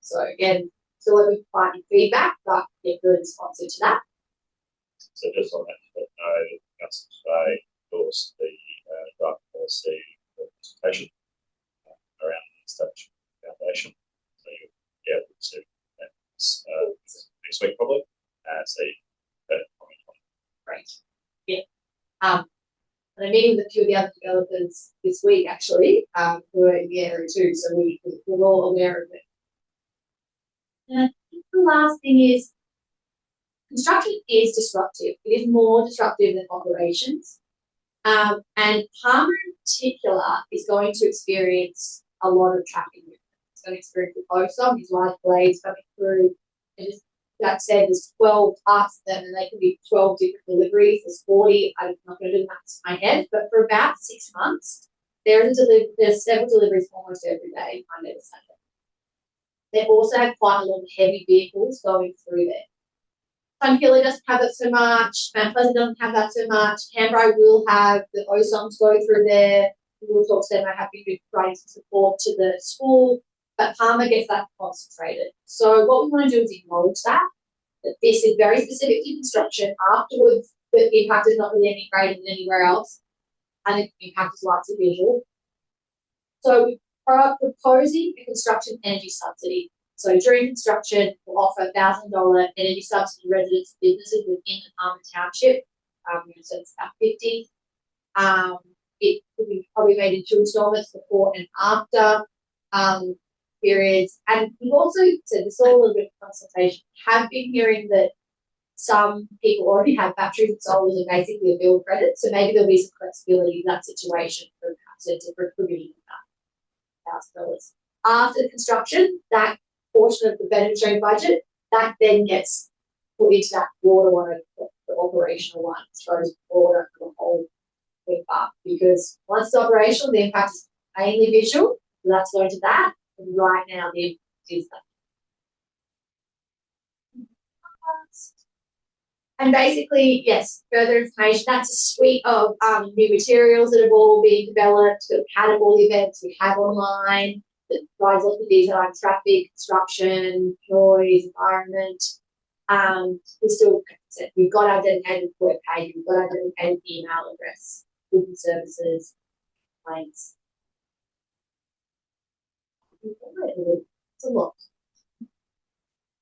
So again, still open to finding feedback, but get good responsive to that. So just on that, the council today endorsed the draft policy presentation around the establishment foundation. So you'll be able to see that next week probably and see that comment on. Great. Yeah. And I meeting with a few of the other developers this week, actually, who are in the area too, so we're all aware of it. And I think the last thing is construction is disruptive. It is more disruptive than operations. And Palmer in particular is going to experience a lot of traffic movement. It's going to experience the post on these large blades coming through. And just that said, there's 12 parts of them and they can be 12 different deliveries. There's 40. I'm not going to do the maths in my head, but for about 6 months, there's several deliveries almost every day, Monday to Sunday. They also have quite a lot of heavy vehicles going through there. Sunhilly doesn't have that so much. Mount Pleasant doesn't have that so much. Canberra will have the OSOMs go through there. We will talk to them. I have been providing some support to the school, but Palmer gets that concentrated. So what we want to do is acknowledge that this is very specific to construction. Afterwards, the impact is not really any greater than anywhere else, and the impact is largely visual. So we're proposing a construction energy subsidy. So during construction, we'll offer $1,000 energy subsidy to residents and businesses within the Palmer Township. So it's about 50. It could be probably made in 2 installments, before and after periods. And we've also said this all a little bit of consultation. Have been hearing that some people already have batteries and solars are basically a bill credit. So maybe there'll be some flexibility in that situation for perhaps a different provision of that $1,000. After the construction, that portion of the beneficiary budget, that then gets put into that broader one, the operational one, throws broader for the whole thing up. Because once it's operational, the impact is mainly visual, so that's going to that. And right now, the impact is that. And basically, yes, further information. That's a suite of new materials that have all been developed, that have had all the events we have online, that provides lots of detail on traffic, construction, noise, environment. We've got our dedicated web page, we've got our dedicated email address, goods and services, links. It's a lot.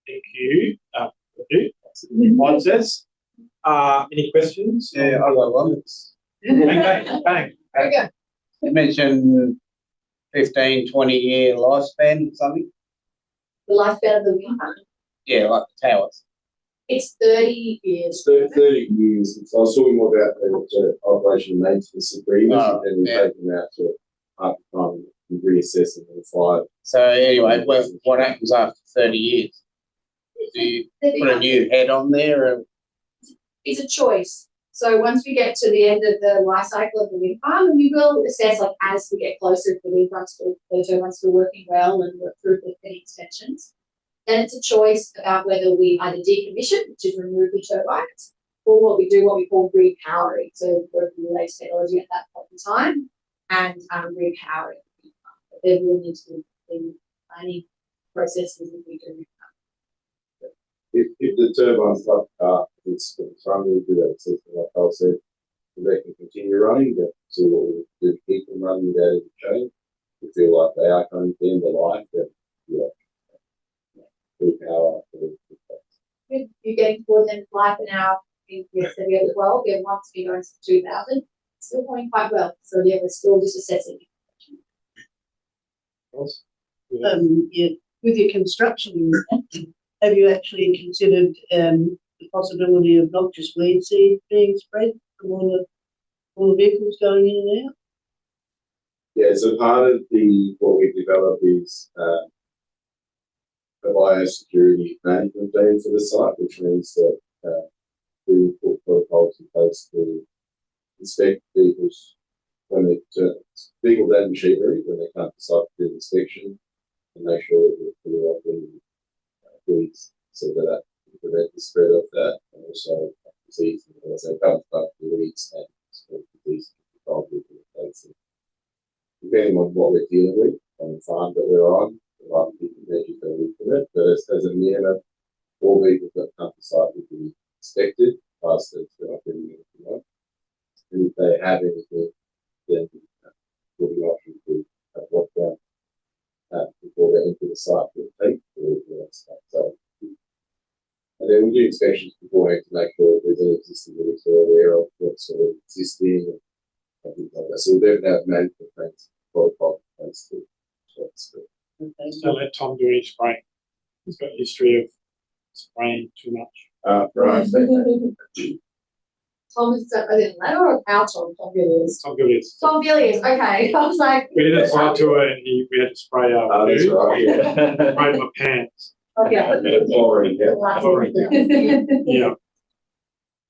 Thank you. That's what it says. Any questions? Yeah, I got one. Bang, bang. There we go. You mentioned 15, 20-year lifespan or something? The lifespan of the wind farm. Yeah, like the towers. It's 30 years. 30 years. I was talking more about the operation and maintenance agreements, and we're taking that to half the time and reassessing the 5. So anyway, what happens after 30 years? Do you put a new head on there? It's a choice. So once we get to the end of the life cycle of the wind farm, and we will assess, like, as we get closer to the wind farm, the turbines still working well and work through the extensions, then it's a choice about whether we either decommission, which is remove the turbines, or what we do, what we call repowering. So working with the latest technology at that point in time and repowering the wind farm. But there will need to be planning processes as we do. If the turbines start it's running, we do that system, like I said, they can continue running, but see what we do to keep them running without any change. We feel like they are coming to the end of life, then repower after the You're getting towards the end of life now. We said we have 12, we have one to be going to 2000, still going quite well. So yeah, we're still just assessing. Yeah, with your construction, have you actually considered the possibility of noxious weed seed being spread from all the vehicles going in and out? Yeah, so part of what we've developed is a biosecurity management plan for the site, which means that we put protocols in place to inspect vehicles when they vehicles and machinery when they come to site to do inspection, and make sure that we're clear of any weeds so that we prevent the spread of that, and also disease, and also comes back to weeds and spread disease control in place. Depending on what we're dealing with on the farm that we're on, there might be different measures that we implement, but as a minimum, all vehicles that come to site will be inspected, past that they're not doing anything else. And if they have anything, then we'll be option to have lockdown before they enter the site to take the stuff. So, and then we do inspections beforehand to make sure if there's any existing that we're aware of what's sort of existing, and things like that. So we'll definitely have management plans for the plans too. So that's good. Okay. Just don't let Tom do any spraying. He's got a history of spraying too much. Right. Tom is that in letter or our Tom? Tom Villiers. Tom Villiers. Tom Villiers. Okay, I was like, We did a site tour and we had to spray our That's food, right. Yeah. spray my pants. okay. It's already there. Already. Yeah.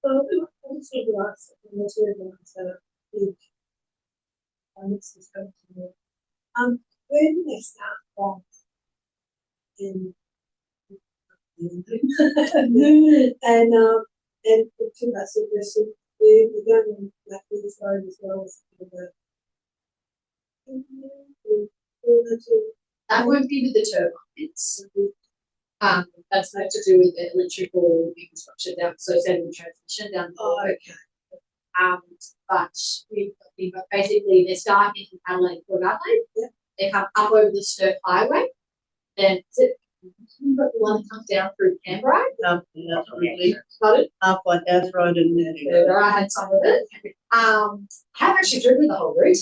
Well, obviously the last material so big. This is going to me. Where do they start from? In and to that suggestion, we're going like this road as well as That won't be with the turbines. That's not to do with the electrical infrastructure down, so sending transmission down. Oh, okay. But we've got basically they start in Adelaide, Port Adelaide. Yeah. They come up over the Sturt Highway, then you've got the one that comes down through Canberra. Pardon? Halfway House Road and There, I had some of it. I have actually driven the whole route,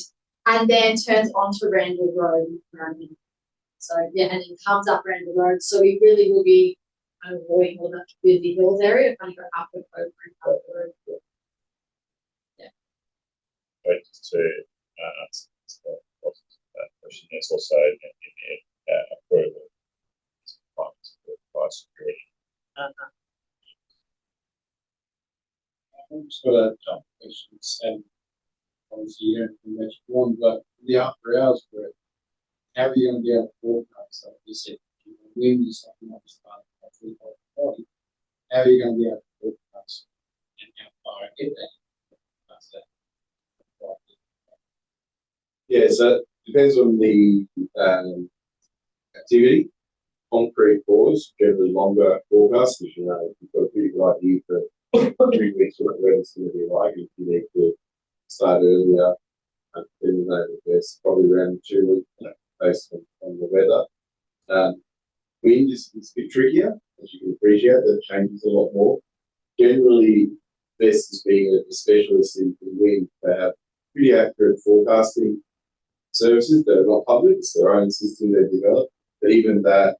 and then turns onto Randall Road. So yeah, and then comes up Randall Road. So we really will be kind of avoiding all that busy hills area, kind of go up and over and up the road. But to answer that question, there's also in the approval requirements for fire security. I've just got a couple of questions, and obviously you don't think much one, but the after hours work, how are you going to be able to forecast? Like you said, wind is something like this part of the body. How are you going to be able to forecast and how far ahead that? Yeah, so it depends on the activity. Concrete pours, generally longer forecasts, because you know you've got a pretty good idea for 3 weeks what the weather's going to be like. If you need to start earlier, then you know there's probably around 2 weeks based on the weather. Wind is a bit trickier, as you can appreciate, that changes a lot more. Generally, Vestas being a specialist in wind, they have pretty accurate forecasting services that are not public. It's their own system they've developed. But even that,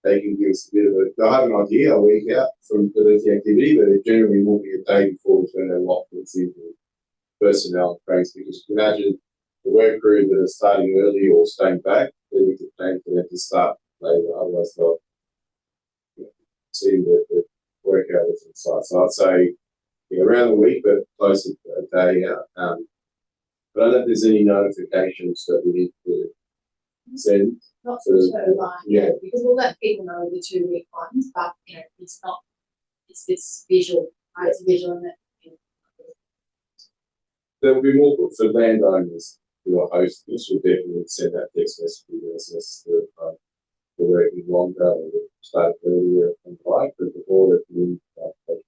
they can give us a bit of they'll have an idea a week out from the activity, but it generally will be a day before when they're locked into personnel and cranes. Because you can imagine the work crew that are starting early or staying back, they need to plan for them to start later, otherwise they'll see the work hours on site. So I'd say around the week, but closer to a day out. But I don't know if there's any notifications that we need to send. Not for the turbine, yeah. because we'll let people know the 2 week ones, but it's not. It's visual, right? It's visual, and There will be more for landowners who are hosting this. We'll definitely send that text message to the working longer or start earlier and like, but before the community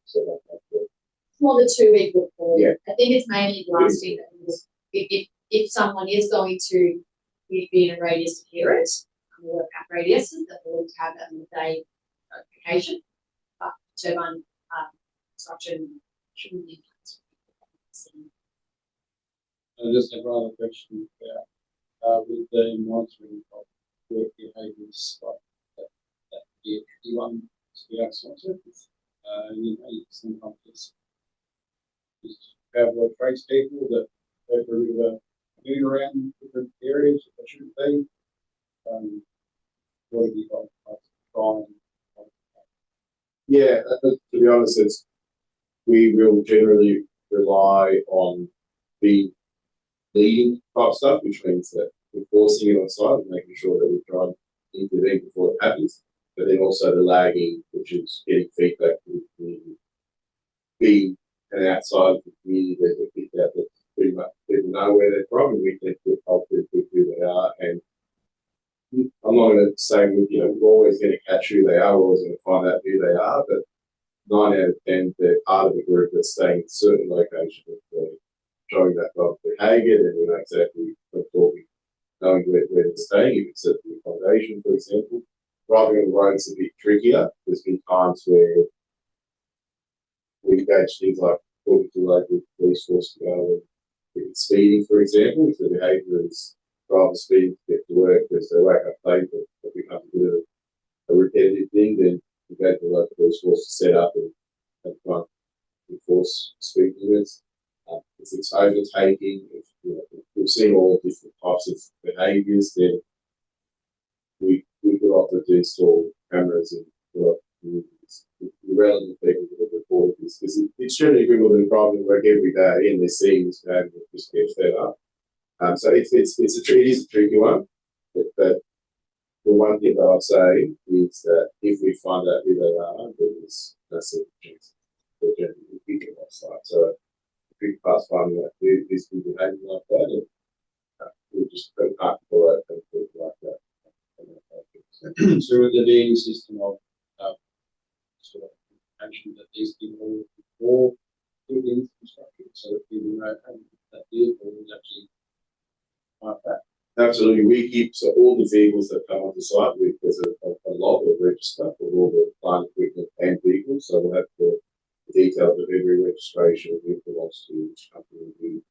so that it's more the 2 week report. Yeah. I think it's mainly blasting. If someone is going to be in a radius to hear it, and work out radiuses, that will have that in the day notification. But turbine construction shouldn't be. I just have another question about with the monitoring of work behaviours, like that be a tricky one to be outsourced. You sometimes just have trace people that go through moving around different areas that they shouldn't be. What have you got trying? Yeah, to be honest, we will generally rely on the leading type stuff, which means that we're forcing it on site and making sure that we try and intervene before it happens, but then also the lagging, which is getting feedback from the community. Being an outside of the community that we picked out that pretty much people know where they're from and we can get culture with who they are. And I'm not going to say we're always going to catch who they are, we're always going to find out who they are, but 9 out of 10 they're part of the group that's staying in certain locations. Showing that type of behaviour, then we know exactly what we're talking, knowing where they're staying, if it's at the accommodation, for example. Driving on the road is a bit trickier. There's been times where we engage things like talking to local police force to go and if it's speeding, for example, if the behaviour is driver speeding to get to work because they wake up late, but it becomes a bit of a repetitive thing, then you go to the local police force to set up and try and enforce speed limits. If it's overtaking, if we've seen all different types of behaviours, then we could offer to install cameras in the relevant people that have reported this, because it's generally people that are driving to work every day and they're seeing this behaviour that just gets fed up. So it is a tricky one, but the one thing that I'd say is that if we find out who they are, then there's no second chance. They're generally people off site. So if we pass finding out who's been behaving like that, and we'll just put part people out and people like that. So would there be any system of sort of mention that these people more buildings construction so that people know that vehicle is actually like that? Absolutely, we keep all the vehicles that come onto site. There's a log or register for all the plant equipment and vehicles, so we'll have the details of every registration who belongs to each company who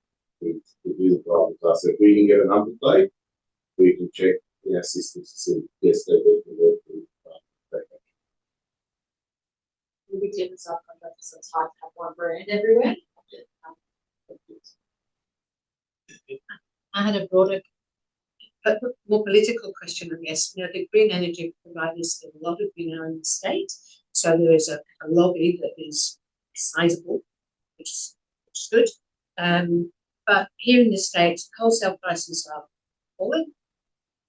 do the driving class. So if we can get a number plate, we can check in our systems to see yes, they're working with Will be different subcontractors, so it's hard to have one brand everywhere. I had a broader, but more political question, I guess. The green energy providers, there are a lot of green in the state, so there is a lobby that is sizable, which is good. But here in the States, wholesale prices are falling,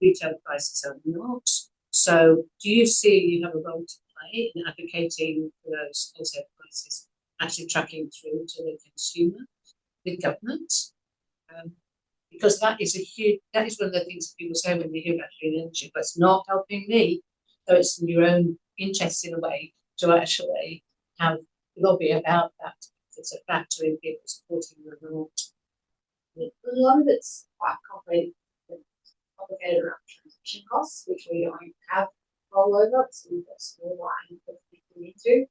retail prices are not. So do you see you have a role to play in advocating for those wholesale prices actually tracking through to the consumer with government? Because that is one of the things that people say when they hear about green energy, but it's not helping me. So it's in your own interest in a way to actually have lobby about that. It's a factor in people supporting you or not. A lot of it's quite complicated around transaction costs, which we don't have control over. So we've got a small line that we can into.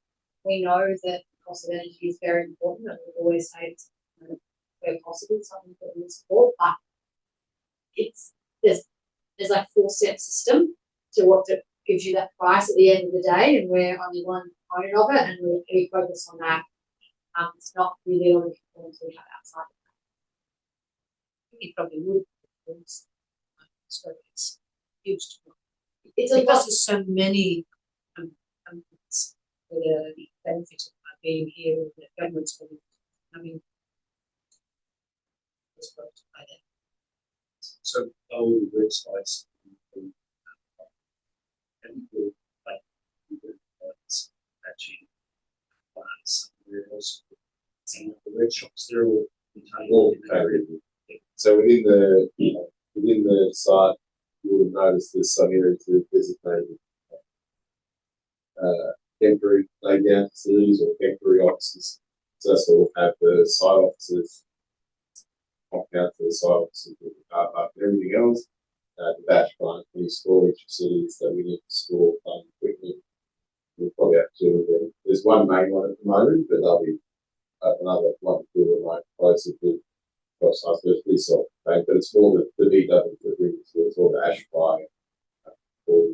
We know that the cost of energy is very important, and we always say it's where possible something that we support, but there's like 4-step system to what gives you that price at the end of the day, and we're only one component of it, and we focus on that. It's not really all the components we have outside of that. You probably would. So it's huge. It's because there's so many companies that are benefited by being here, and the government's going to, I mean, it's worked by them. So all the websites actually somewhere else. The red shops, they're all contained. So within the site, you would have noticed there's some areas that are designated temporary laydown facilities or temporary offices. So that's what we'll have the site offices, compound for the site offices, the car park, and everything else. The batch plant, any storage facilities that we need to store equipment. We'll probably have 2 of them. There's one main one at the moment, but there'll be another 1 or 2 that might closer to cross us. It's pretty self-contained, but it's more the BW that brings it's all the ash fly, all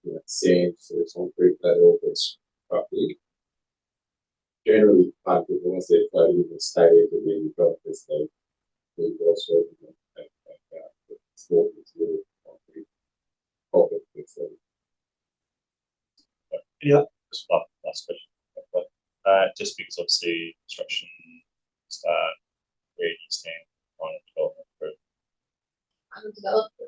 the sand, so it's concrete that all gets roughly. Generally, once they're floating in the state, and then you've got this thing, you've got sort of small material concrete. Yeah. Just one last question. Just because obviously construction start where you stand on development group.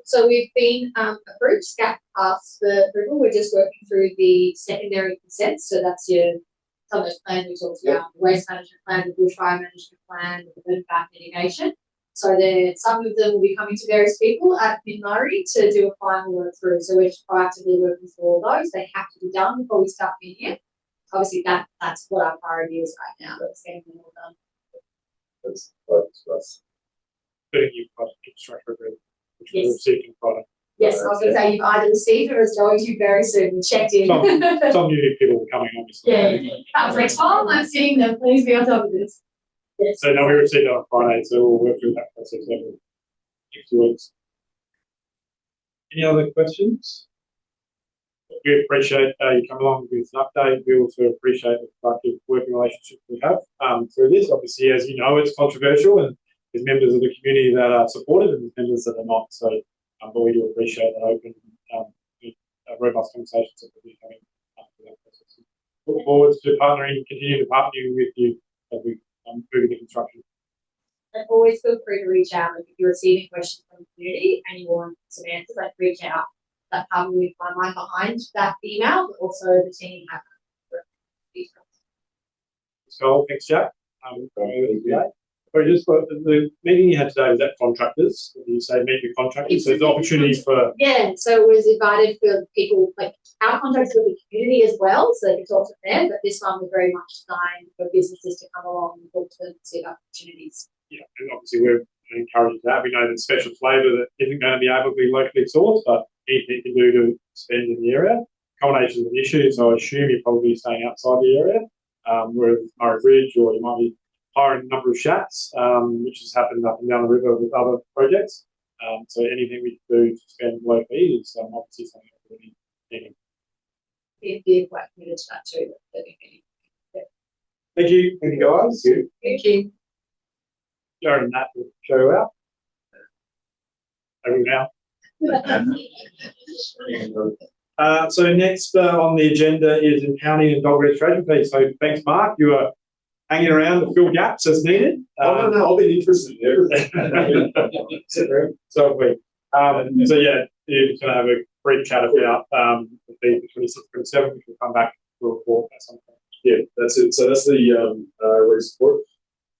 So we've been approved, SCAP passed the approval. We're just working through the secondary consents. So that's some of those plans we talked about, the waste management plan, the bushfire management plan, the wind back mitigation. So some of them will be coming to various people at Mid-Murray to do a final work through. So we're just proactively working through all those. They have to be done before we start mid-year. Obviously, that's what our priority is right now. Let's get them all done. That's focus for us. Putting you product infrastructure agreement, which Yes. we're receiving product. Yes, I was going to say you've either received it or it's going to very soon. We checked in. Some new people coming, obviously. Yeah. I was like, Tom, I'm seeing them. Please be on top of this. Yes. So now we received it on Friday, so we'll work through that process over the next 2 weeks. Any other questions? We appreciate you coming along with an update. We also appreciate the productive working relationship we have through this. Obviously, as you know, it's controversial, and there's members of the community that are supportive and there's members that are not. So, but we do appreciate that open, robust conversations that we'll be having through that process. Look forward to continue to partner with you as we move into construction. And always feel free to reach out if you're receiving questions from the community and you want some answers. Like reach out. That probably my mind behind that email, but also the team have details. So thanks, Jack. Or just the meeting you had today was at contractors. You say meet your contractors. So there's opportunities for so it was invited for people like our contractors with the community as well, so they could talk to them. But this one was very much designed for businesses to come along and talk to them and see opportunities. Yeah, and obviously we're encouraging that. We know that special flavour that isn't going to be able to be locally sourced, but anything you can do to spend in the area. Accommodation is an issue, so I assume you're probably staying outside the area, where Murray Bridge, or you might be hiring a number of shacks, which has happened up and down the river with other projects. So anything we can do to spend locally is obviously something that we're needing. Be quite committed to that too. Thank you. Thank you, guys. Thank you. Jared and Nat will show you out. Over now. So next on the agenda is impounding and dog registration fees. So thanks, Mark. You are hanging around to fill gaps as needed. No, I'll be interested in everything. So if we. So yeah, you're just going to have a brief chat about the fee for 26, 27, which will come back to a report at some point. Yeah, that's it. So that's the report.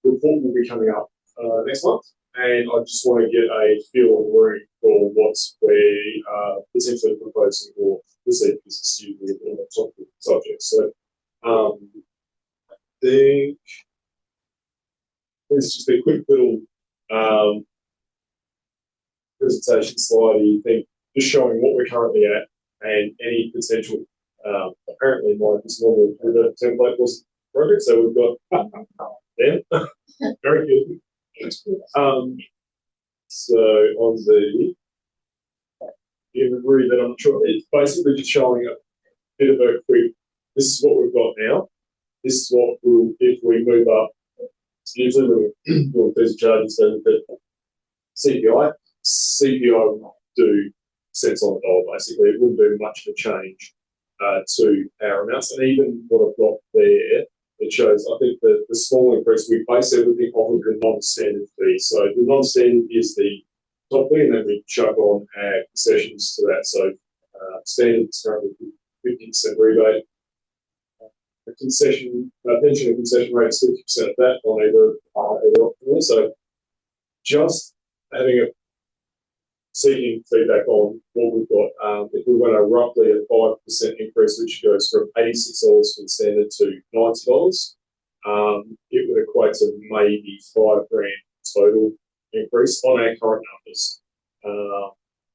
The report will be coming up next month, and I just want to get a feel of the room for what's we potentially proposing or perceived as a student on that topic subject. So I think it's just a quick little presentation slide. You think just showing what we're currently at and any potential. Apparently, my this normal template wasn't perfect, so we've got them. Very good. So on the imagery that I'm sure it's basically just showing a bit of a quick. This is what we've got now. This is what we'll if we move up. Usually we'll increase charges benefit CPI. CPI will do cents on the dollar basically. It wouldn't do much of a change to our amounts, and even what I've got there. It shows, I think, the small increase, we base everything off of the non-standard fee. So the non-standard is the top fee, and then we chuck on our concessions to that. So standard is currently 50% rebate. The concession, pension and concession rate is 50% of that on either option there. So just having a seeking feedback on what we've got. If we went a roughly a 5% increase, which goes from $86 for the standard to $90, it would equate to maybe $5,000 total increase on our current numbers.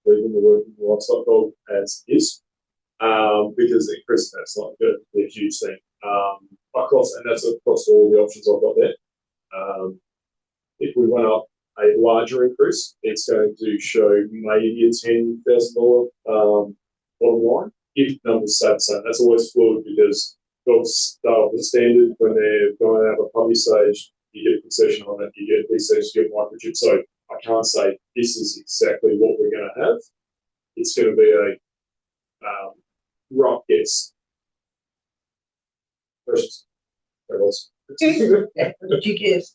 Leaving the working livestock dog as is, because the increase in that's not going to be a huge thing. And that's across all the options I've got there. If we went up a larger increase, it's going to show maybe a $10,000 bottom line if numbers stay the same. That's always fluid because dogs start with the standard when they're going out of a puppy stage, you get a concession on it, you get these things, you get microchip. So I can't say this is exactly what we're going to have. It's going to be a rough guess. Questions? Did you guess?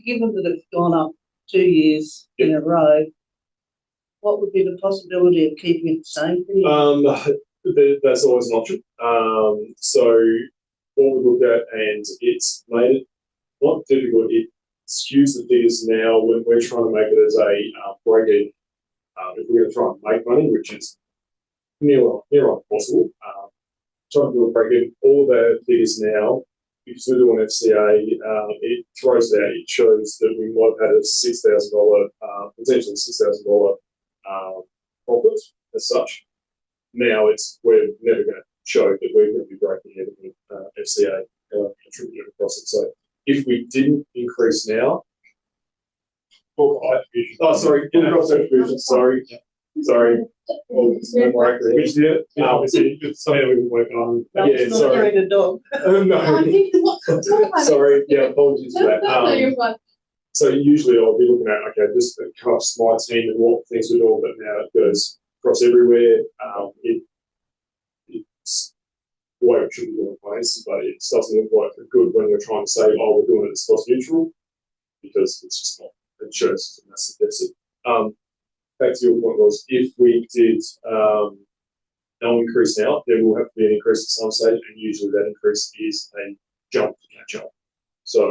Given that it's gone up 2 years in a row, what would be the possibility of keeping it the same for you? That's always an option. So what we looked at, and it's made it not difficult. It skews the figures now when we're trying to make it as a break-even. If we're going to try and make money, which is near impossible, trying to do a break-even, all the figures now, because we do an FCA, it throws out, it shows that we might have had a $6,000, potentially $6,000 profit as such. Now we're never going to show that we're going to be breaking even with FCA attributed across it. So if we didn't increase now, Contribution. oh, sorry, contribution, sorry. Oh, it's no more accurate. Which the, obviously, it's something that we've been working on. Yeah, Not sorry. carrying a dog. No, I think what sorry, yeah, apologies for that. No, you're fine. So usually I'll be looking at, okay, this across my team and what things we're doing, but now it goes across everywhere. It's the way it should be doing places, but it doesn't look like good when we're trying to say, oh, we're doing it as cost neutral, because it's just not, it shows a massive deficit. Back to your point was, if we did no increase now, there will have to be an increase at some stage, and usually that increase is a jump to catch up. So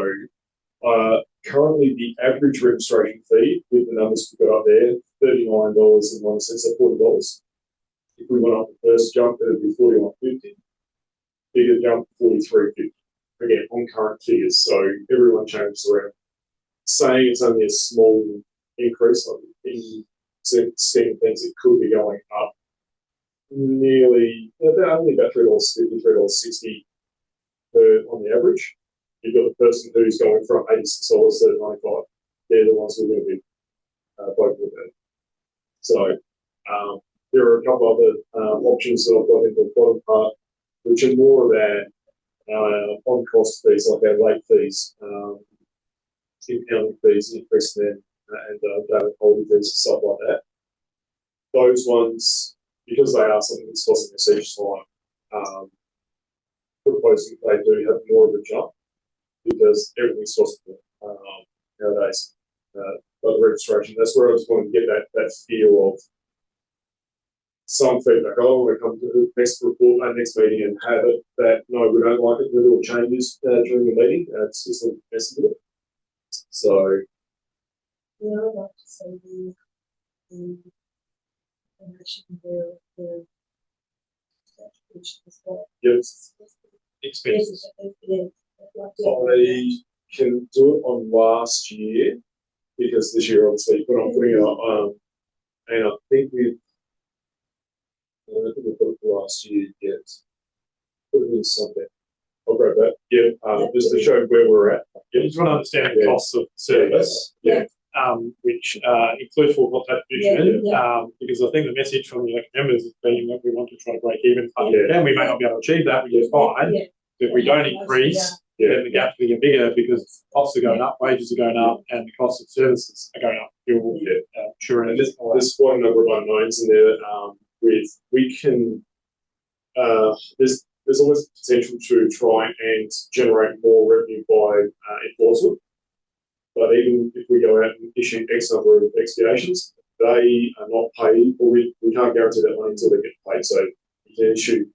currently the average registration fee with the numbers we've got up there, $39.01, so $40. If we went up the first jump, it would be $41.50. Bigger jump, $43.50. Again, on current figures, so everyone changes around. Saying it's only a small increase, in scheme of things, it could be going up nearly only about $3.50, $3.60 on the average. You've got the person who's going from $86 to $95. They're the ones who are going to be vocal about it. So there are a couple other options that I've got in the bottom part, which are more about on-cost fees, like our late fees, impounding fees, increasing them, and data quality fees and stuff like that. Those ones, because they are something that's costing us each time, proposing they do have more of a jump, because everything's costing nowadays. But the registration, that's where I just want to get that feel of some feedback. Oh, we come to the next report, next meeting, and have it that no, we don't like it. We do changes during the meeting. It's just a mess of it. So, Yeah, I'd like to see the the as well. yes, Expenses. I can do it on last year, because this year obviously I'm putting it up, and I think we've put it last year yet. Put it in something. I'll grab that. Yeah, just to show where we're at. You just want to understand the costs of service, which includes full contact distribution, because I think the message from the elected members has been that we want to try to break even, and we may not be able to achieve that, which is fine. If we don't increase, then the gap's going to get bigger, because costs are going up, wages are going up, and the cost of services are going up. Sure, and there's quite a number of unknowns in there. We can there's always potential to try and generate more revenue by enforcement. But even if we go out and issue X number of expiations, they are not paid, or we can't guarantee that money until they get paid. So you can issue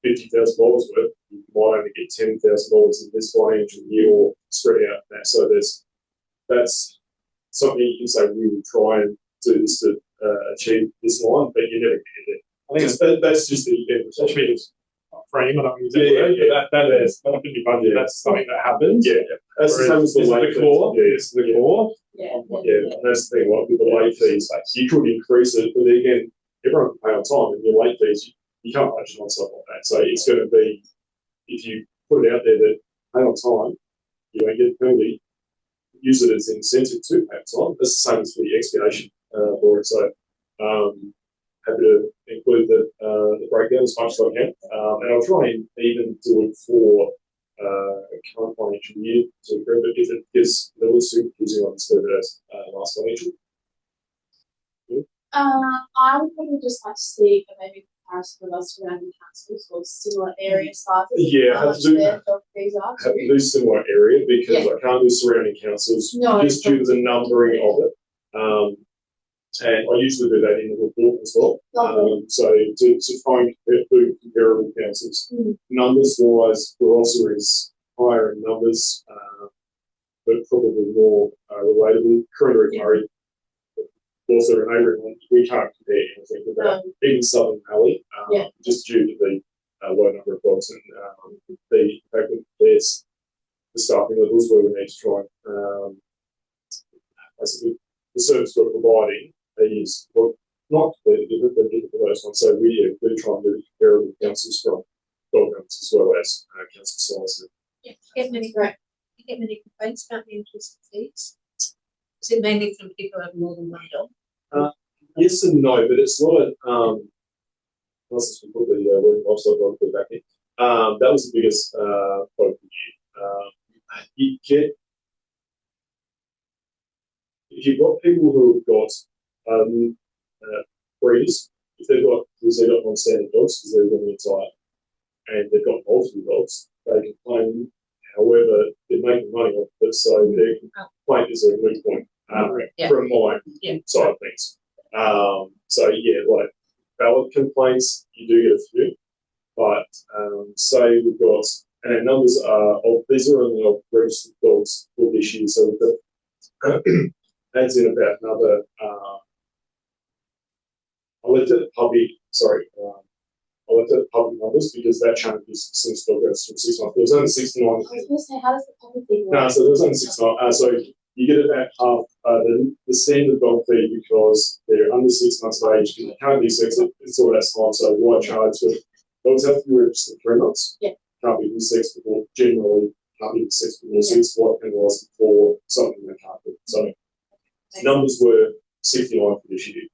$50,000 worth, you might only get $10,000 in this financial year, or spread out that. So that's something you can say, we will try and do this to achieve this line, but you never get there. I think that's just the frame, I don't use that word, but that is that's something that happens. That's the same as the late core. It's the core. And that's the thing, like with the late fees, you could increase it, but again, everyone can pay on time, and your late fees, you can't budget on stuff like that. So it's going to be, if you put it out there that pay on time, you don't get a penalty, use it as an incentive to pay on time. That's the same as for the expiation for it. So happy to include the breakdown as much as I can, and I'll try and even do it for current financial year to improve it. If it gives the super confusing, I'll just leave it as last financial. I would probably just like to see maybe comparison with us surrounding councils or similar area sizes. Yeah, I have to do similar area, because I can't do surrounding councils just due to the numbering of it. And I usually do that in the report as well. So to try and compare comparable councils. Numbers wise, Barossa is higher in numbers, but probably more relatable. Corinna and Murray, also a neighbouring one, we can't compare anything with that. Even Southern Valley, just due to the low number of dogs and the fact that there's the staffing levels where we need to try and basically the service we're providing is not completely different, but different for those ones. So we try and do comparable councils from dog owners as well as council size. Yes, really great. you get many complaints about the increase in fees? Is it mainly from people who have more than one dog? Yes and no, but it's not. Unless we put the word livestock on the back end. That was the biggest quote of the year. You get if you've got people who have got breeders, if they've got non-standard dogs because they're really tired and they've got multiple dogs, they complain. However, they're making money off it, so their complaint is a weak point from my side of things. So yeah, like valid complaints, you do get a few, but say we've got, and our numbers are these are only of registered dogs for this year, so we've got adds in about another. I looked at puppy. Sorry, I looked at puppy numbers because that changes since dog goes from 6 months. There was only 69. I was going to say, how does the puppy thing work? No, so there was only 69. So you get about half the standard dog fee because they're under 6 months of age. You can't be sexed. It's all that time. So why charge for dogs have to be registered 3 months. Yeah. Can't be sexed before. Generally, can't be sexed before 6. What penalised for something they can't do. So numbers were 69 for this year.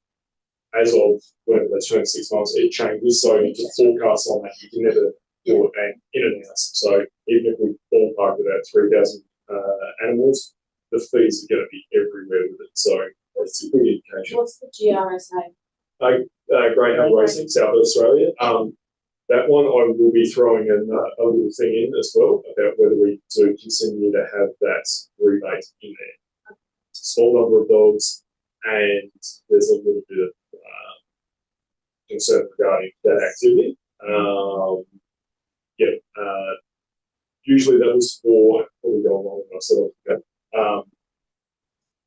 As of whenever they turn 6 months, it changes. So to forecast on that, you can never do it in and out. So even if we ballpark about 3,000 animals, the fees are going to be everywhere with it. So it's a good indication. What's the GRSA? Greyhound Racing, South Australia. That one I will be throwing in a little thing in as well about whether we do continue to have that rebate in there. Small number of dogs, and there's a little bit of concern regarding that activity. Usually that was for probably go along with myself.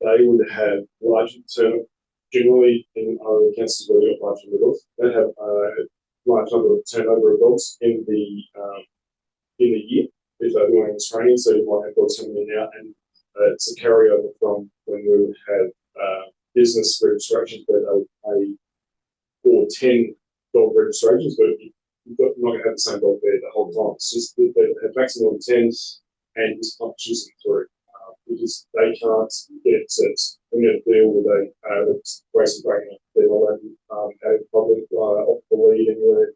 They would have larger turnover. Generally, in other councils where they've got large number of dogs, they have a large number of turnover of dogs in the year if they're doing this training. So you might have dogs coming in and out, and it's a carryover from when we would have business registrations where they would pay for 10 dog registrations, but you're not going to have the same dog there the whole time. It's just that they have maximum of 10 and just punches them through. Because they can't get sets. We need to deal with a racing breaking up. They're not allowed out of public, off the lead anywhere.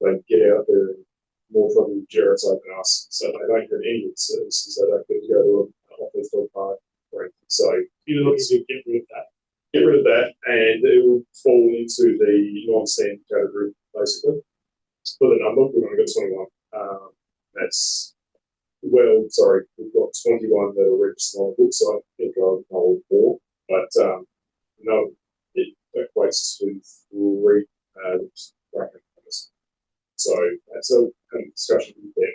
They get out there and more trouble with Jarrett's open us. So they don't get any of the services. They don't get to go to an off-leash dog park or anything. So you're looking to get rid of that. Get rid of that, and it will fall into the non-standard category, basically. For the number, we're going to get 21. We've got 21 that are registered on the book, so I think I'll hold 4. But no, it equates to 3 bracket numbers. So that's a kind of discussion with them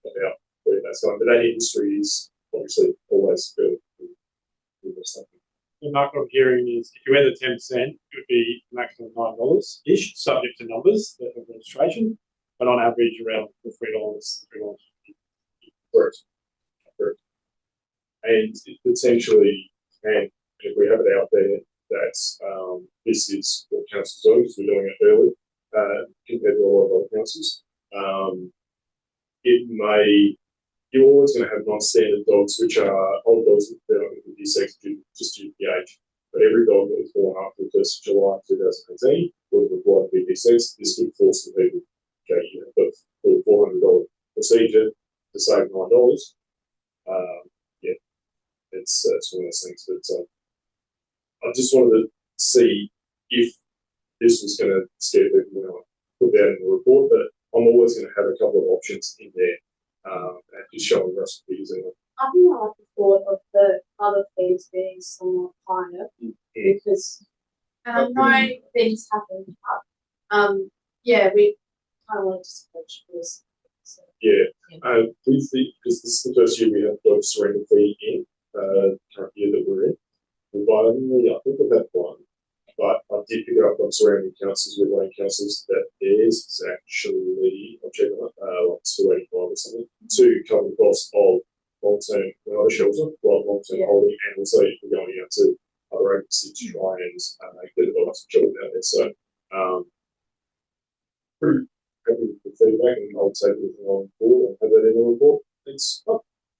about where that's going. But that industry is obviously always good with something. The market I'm hearing is if you enter 10%, it would be a maximum of $9-ish, subject to numbers of registration, but on average around the $3. Correct. And potentially, and if we have it out there that this is what councils do, because we're doing it early compared to a lot of other councils, you're always going to have non-standard dogs, which are old dogs that are going to be sexed just due to the age. But every dog that was born after the 1st of July 2018 would require to be desexed. This would force the people, you have the $400 procedure to save $9. It's one of those things. But I just wanted to see if this was going to scare people when I put that in the report. But I'm always going to have a couple of options in there and just showing recipes. I think I like the thought of the other fees being somewhat higher because, and I know things happen, but we kind of want to switch this. So, because this is the first year we have dog surrender fee in current year that we're in. I think we've had one, but I did pick it up on surrounding councils with lane councils that theirs is actually, I'll check on it, like 285 or something, to cover the cost of long-term, not a shelter, like long-term holding, and also if we're going out to other agencies to try and get the dogs children out there. So, pretty happy with the feedback, and I'll take everything on board and have that in the report. Thanks.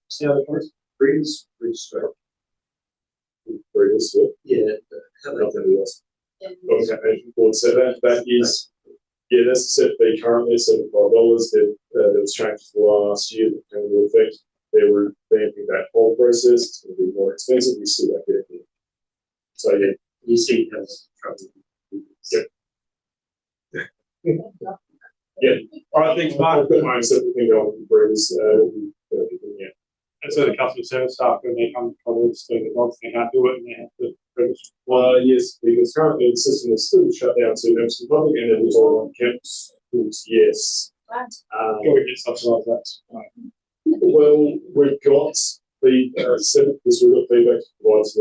See how that goes. breeders register. Breeders, Yeah. nothing else. Yeah. Okay, management board, so that is, yeah, that's the set fee currently, $75. That was changed last year, that came into effect. They were revamping that whole process. It's going to be more expensive. We still don't get it. So yeah, You see, has trouble. yeah. All right, thanks, Mark. So we can go on with breeders. Yeah. And so the customer service staff, when they come to us, so the dogs, they can't do it and they have to register. Yes, because currently the system is still shut down to members of the public, and it was all on campus. Yes. Can we get subsidised that? Well, we've got the because we've got feedback to provide to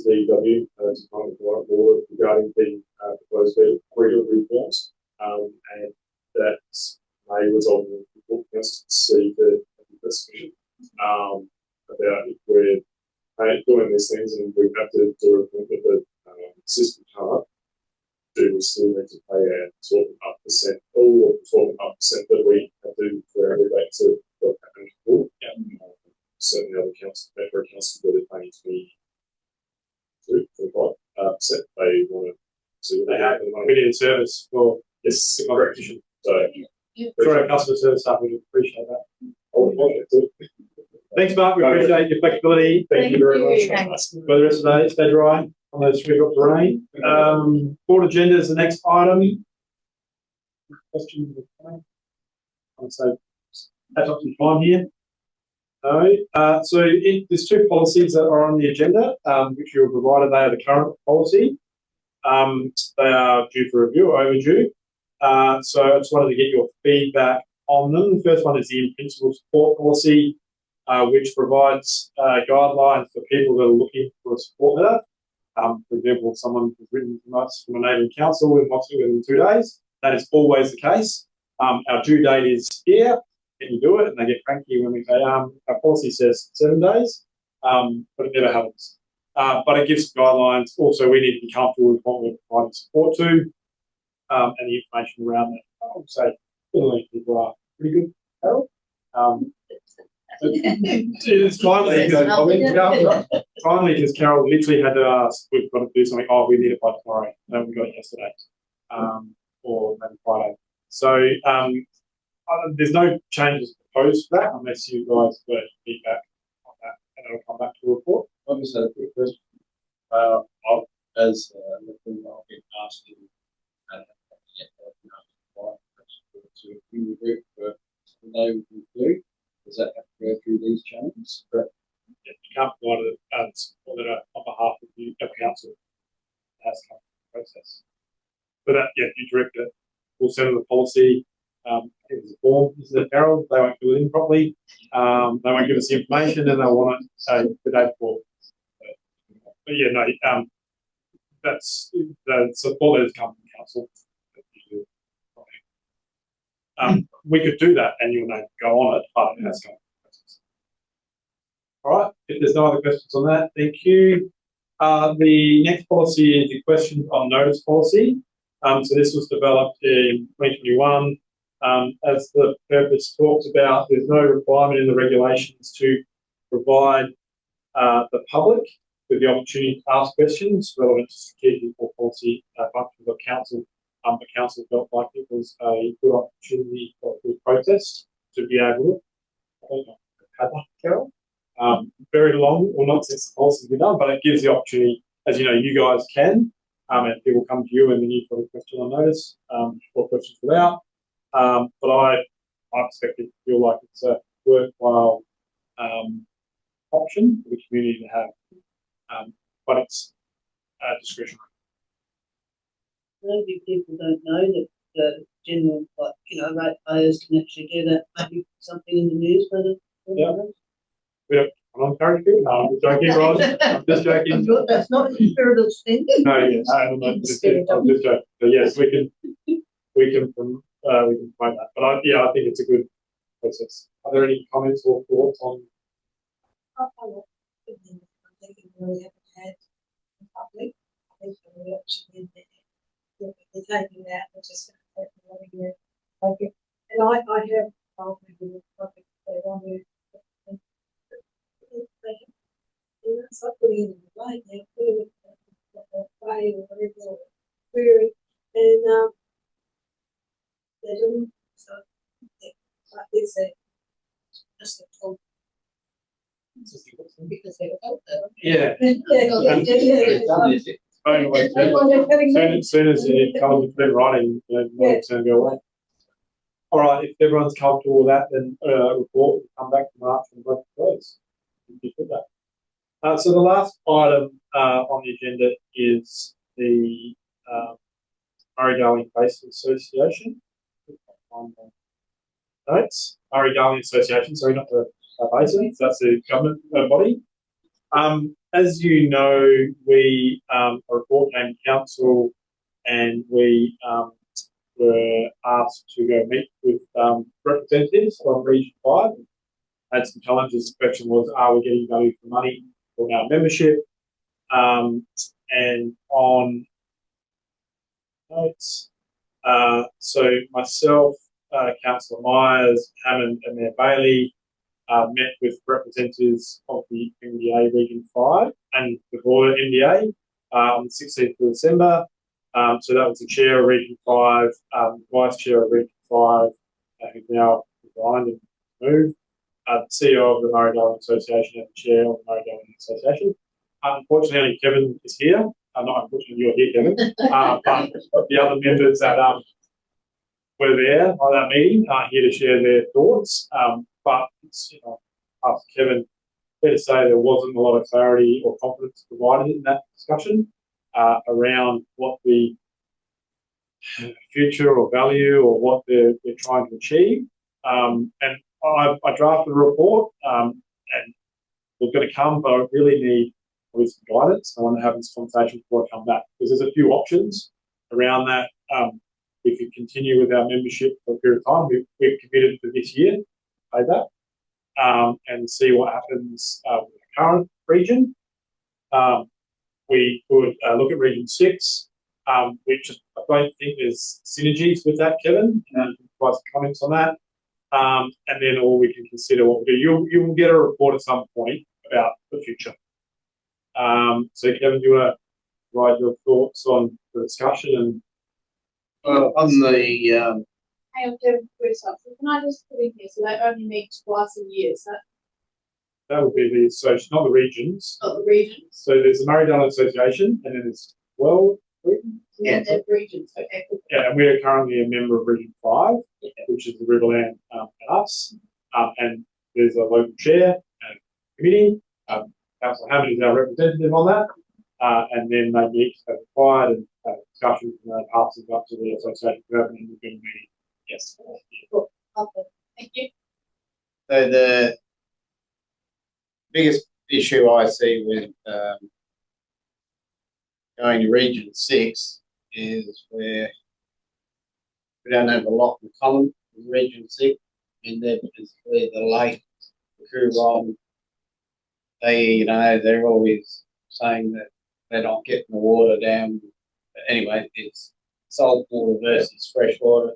DW, Department of Water, regarding the proposed breeder reforms, and that may result in the court council to see the sufficient about if we're doing these things and we have to do it with the system card. Do we still need to pay our 12.5% or 12.5% that we have to for our rebate to what happened before? Yeah. Certainly other council, for a council that are paying 25%, they want to see what They have, we need a service for yes, the competition. So For our customer service staff, we appreciate that. I would like it to. Thanks, Mark. We appreciate your flexibility. Thank you very much. Thanks. For the rest of the day, stay dry on those 3 drops of rain. Board agenda is the next item. Questions? I'd say catch up some time here. No. So there's 2 policies that are on the agenda, which you were provided. They are the current policy. They are due for review, or overdue. So I just wanted to get your feedback on them. The first one is the in-principle support policy, which provides guidelines for people that are looking for a support letter. For example, if someone has written to us from a neighbouring council and wants it within 2 days, that is always the case. Our due date is here. Can you do it? And they get cranky when we say, our policy says 7 days, but it never happens. But it gives guidelines. Also, we need to be comfortable with what we're providing support to, and the information around that. I would say, generally, people are pretty good, Harold. It's finally because Carol literally had to ask, we've got to do something, oh, we need it by tomorrow. No, we got it yesterday, or maybe Friday. So there's no changes proposed for that unless you guys got feedback on that, and it'll come back to a report. I just had a quick question. As I'll get asked to group for they would include. Does that have to go through these channels? Correct. Yeah, you can't provide a support letter on behalf of the council. It has to come through the process. But yeah, you direct it. We'll send them the policy. It's a form, isn't it, Harold? They won't fill it in properly. They won't give us the information, and they'll want it say the day before. But yeah, no. That's the support letters come from council. We could do that, and your name go on it, but it has to come. All right. If there's no other questions on that, thank you. The next policy is the question on notice policy. So this was developed in 2021. As the purpose talks about, there's no requirement in the regulations to provide the public with the opportunity to ask questions relevant to strategic or policy functions of council. The council felt like it was a good opportunity for a good process to be able to, I don't know, have that, Carol. Very long, or not since the policy has been done, but it gives the opportunity, as you know, you guys can, and people come to you and then you've got a question on notice, or questions without. But I perspective feel like it's a worthwhile option for the community to have, but it's discretionary. Maybe people don't know that the general, like, ratepayers can actually do that. Maybe something in the newsletter. Yeah. I'm encouraging you. I'm joking, Rod. I'm just joking. That's not the spirit of sin. No, yes, I'm just joking. But yes, we can promote that. But I think it's a good process. Are there any comments or thoughts on? I think we really haven't had in public. I think the option in there. They're taking that, they're just going to take another year. Okay. And I have told people that they want to Just the talk. Because they were out there. Yeah. Yeah. Anyway, as soon as you come to put it writing, it's going to go away. All right, if everyone's comfortable with that, then report will come back to March and vote for those. You put that. So the last item on the agenda is the Murray-Darling Basin Association. Notes. Murray-Darling Association, sorry, not the basin, that's the government body. As you know, we a report came to council and we were asked to go meet with representatives from Region 5. Had some challenges. The question was, are we getting value for money from our membership? And on notes, so myself, Councillor Myers, Hammond and Mayor Bailey met with representatives of the MDA Region 5 and the broader MDA on the 16th of December. So that was the chair of Region 5, vice chair of Region 5, who's now resigned and moved, the CEO of the Murray-Darling Association and the chair of the Murray-Darling Association. Unfortunately, only Kevin is here. Not unfortunately, you're here, Kevin. But the other members that were there on that meeting are here to share their thoughts. But it's, ask Kevin, fair to say there wasn't a lot of clarity or confidence provided in that discussion around what the future or value or what they're trying to achieve. And I drafted a report and we're going to come, but I really need with some guidance. I want to have this conversation before I come back because there's a few options around that. If you continue with our membership for a period of time, we've committed for this year, pay that, and see what happens with the current region. We could look at Region 6, which I don't think there's synergies with that, Kevin. Provide some comments on that. And then or we can consider what we do. You will get a report at some point about the future. So Kevin, do you want to provide your thoughts on the discussion and on the Hang on, Kevin, so can I just put in here, so they only meet twice a year, is that would be the association, not the regions. not the regions? So there's the Murray-Darling Association, and then there's 12 regions. Yeah, they're regions, okay, cool. Yeah, and we are currently a member of Region 5, which is the Riverland and us. And there's a local chair and committee. Councillor Hammond is our representative on that. And then they meet as required and discussions and then passes up to the association government and the meeting. Yes. Cool. Okay. Thank you. so the biggest issue I see with going to Region 6 is where we don't have a lot in common with Region 6. I mean, there is where the lake, the Coorong, they're always saying that they're not getting the water down. But anyway, it's salt water versus fresh water.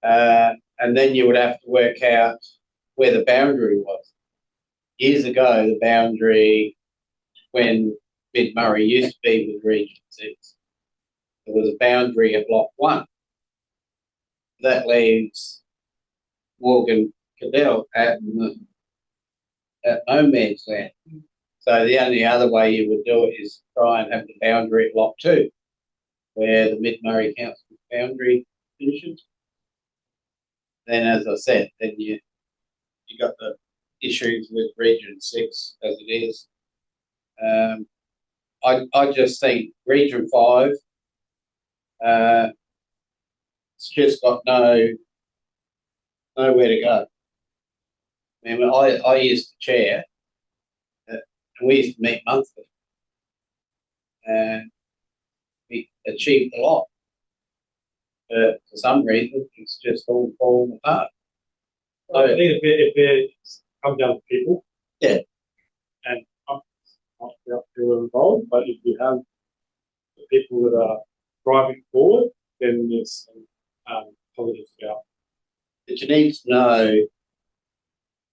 And then you would have to work out where the boundary was. Years ago, the boundary when Mid-Murray used to be with Region 6, there was a boundary at Block 1. That leaves Morgan Cadell at no man's land. So the only other way you would do it is try and have the boundary at Block 2, where the Mid-Murray Council boundary finishes. Then, as I said, then you got the issues with Region 6 as it is. I just think Region 5, it's just got nowhere to go. I mean, I used to chair, and we used to meet monthly, and we achieved a lot. But for some reason, it's just all falling apart. I think if it comes down to people, Yeah. and I'm not about people involved, but if you have the people that are driving forward, then there's some positives about. But you need to know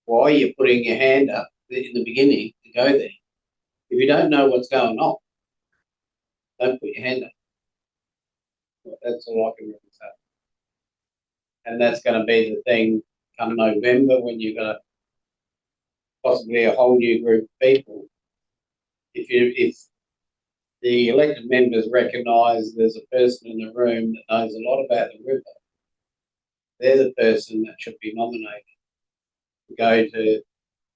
why you're putting your hand up in the beginning to go there. If you don't know what's going on, don't put your hand up. That's all I can really say. And that's going to be the thing come November, when you've got possibly a whole new group of people, if the elected members recognise there's a person in the room that knows a lot about the river, they're the person that should be nominated to go to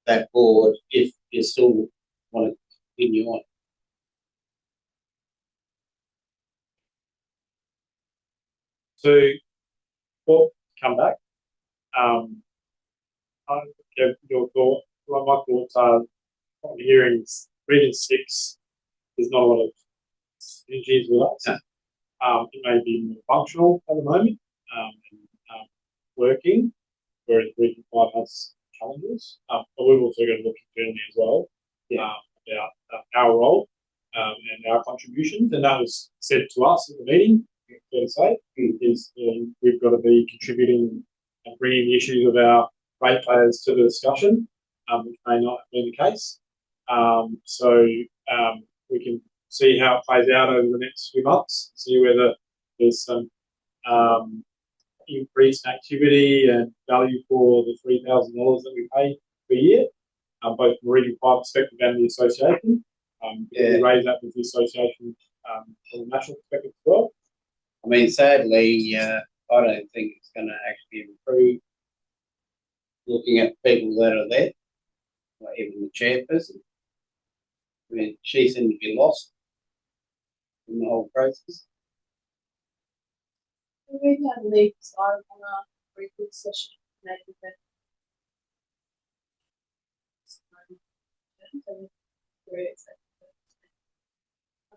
that board if you still want to continue on. So, well, come back. I get your thought. Well, my thoughts are on hearings. Region 6, there's not a lot of synergies with us. It may be more functional at the moment, and working, whereas Region 5 has challenges. But we've also got to look internally as well about our role and our contributions. And that was said to us at the meeting, fair to say, is we've got to be contributing and bringing the issues of our ratepayers to the discussion, which may not have been the case. So we can see how it plays out over the next few months, see whether there's some increased activity and value for the $3,000 that we pay per year, both from a Region 5 perspective and the association. We raise that with the association from a national perspective as well. I mean, sadly, I don't think it's going to actually improve. Looking at people that are there, like even the chairperson, I mean, she seemed to be lost in the whole process. We can leave this on our briefing session, maybe then.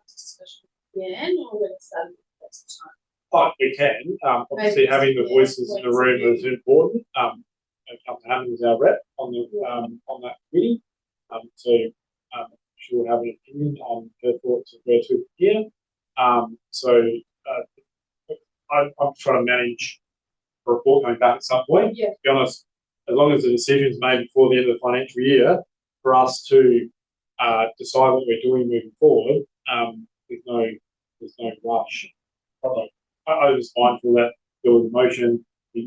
Discussion again, or we're starting next time. Oh, we can. Obviously, having the voices in the room is important. Councillor Hammond is our rep on that committee, so she will have an opinion on her thoughts of where to here. I'm trying to manage a report coming back at some point. Yeah. To be honest, as long as the decision is made before the end of the financial year, for us to decide what we're doing moving forward, there's no rush. I was mindful that there was a motion,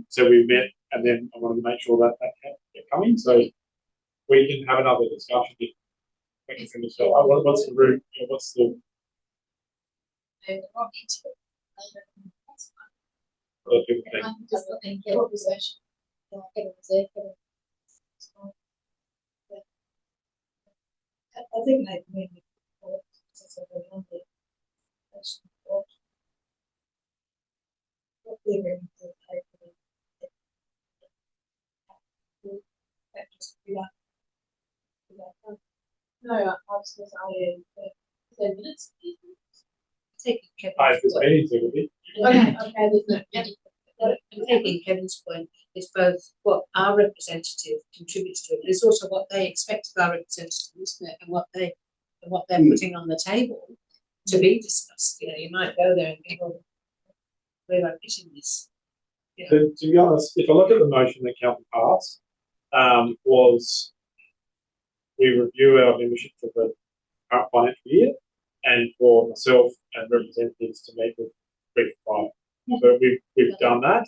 so we met, and then I wanted to make sure that kept coming, so we can have another discussion. What's the route? What's the I think they made me No, I was going to say 10 minutes. Taking if Kevin's there's point. meetings, it will be. Okay, there's no. I'm taking Kevin's point is both what our representative contributes to it, but it's also what they expect of our representative, isn't it? And what they're putting on the table to be discussed. You know, you might go there and think, well, we're not pitching this. Yeah. To be honest, if I look at the motion that Council passed, was we review our membership for the current financial year, and for myself and representatives to meet with Region 5. So we've done that.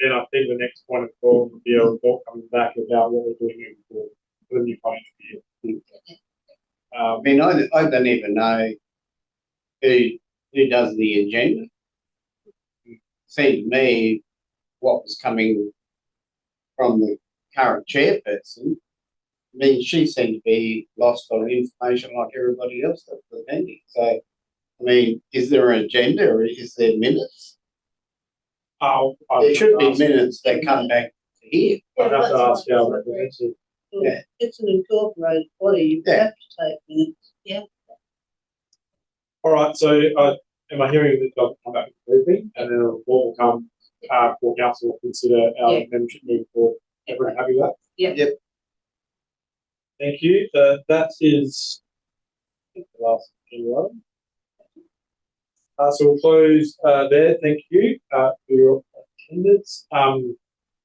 Then I think the next point of call would be a report coming back about what we're doing moving forward for the new financial year. I mean, I don't even know who does the agenda. It seemed to me what was coming from the current chairperson, I mean, she seemed to be lost on information like everybody else that's attending. So, I mean, is there an agenda or is there minutes? There should be minutes that come back to here. I'd have to ask our representative. Yeah. It's an incorporated body, you have to take minutes. Yeah. All right, so am I hearing that they'll come back with a briefing, and then a report will come for council will consider our membership moving forward? Everyone happy with that? Yeah. Yep. Thank you. That is the last item. So we'll close there. Thank you for your attendance.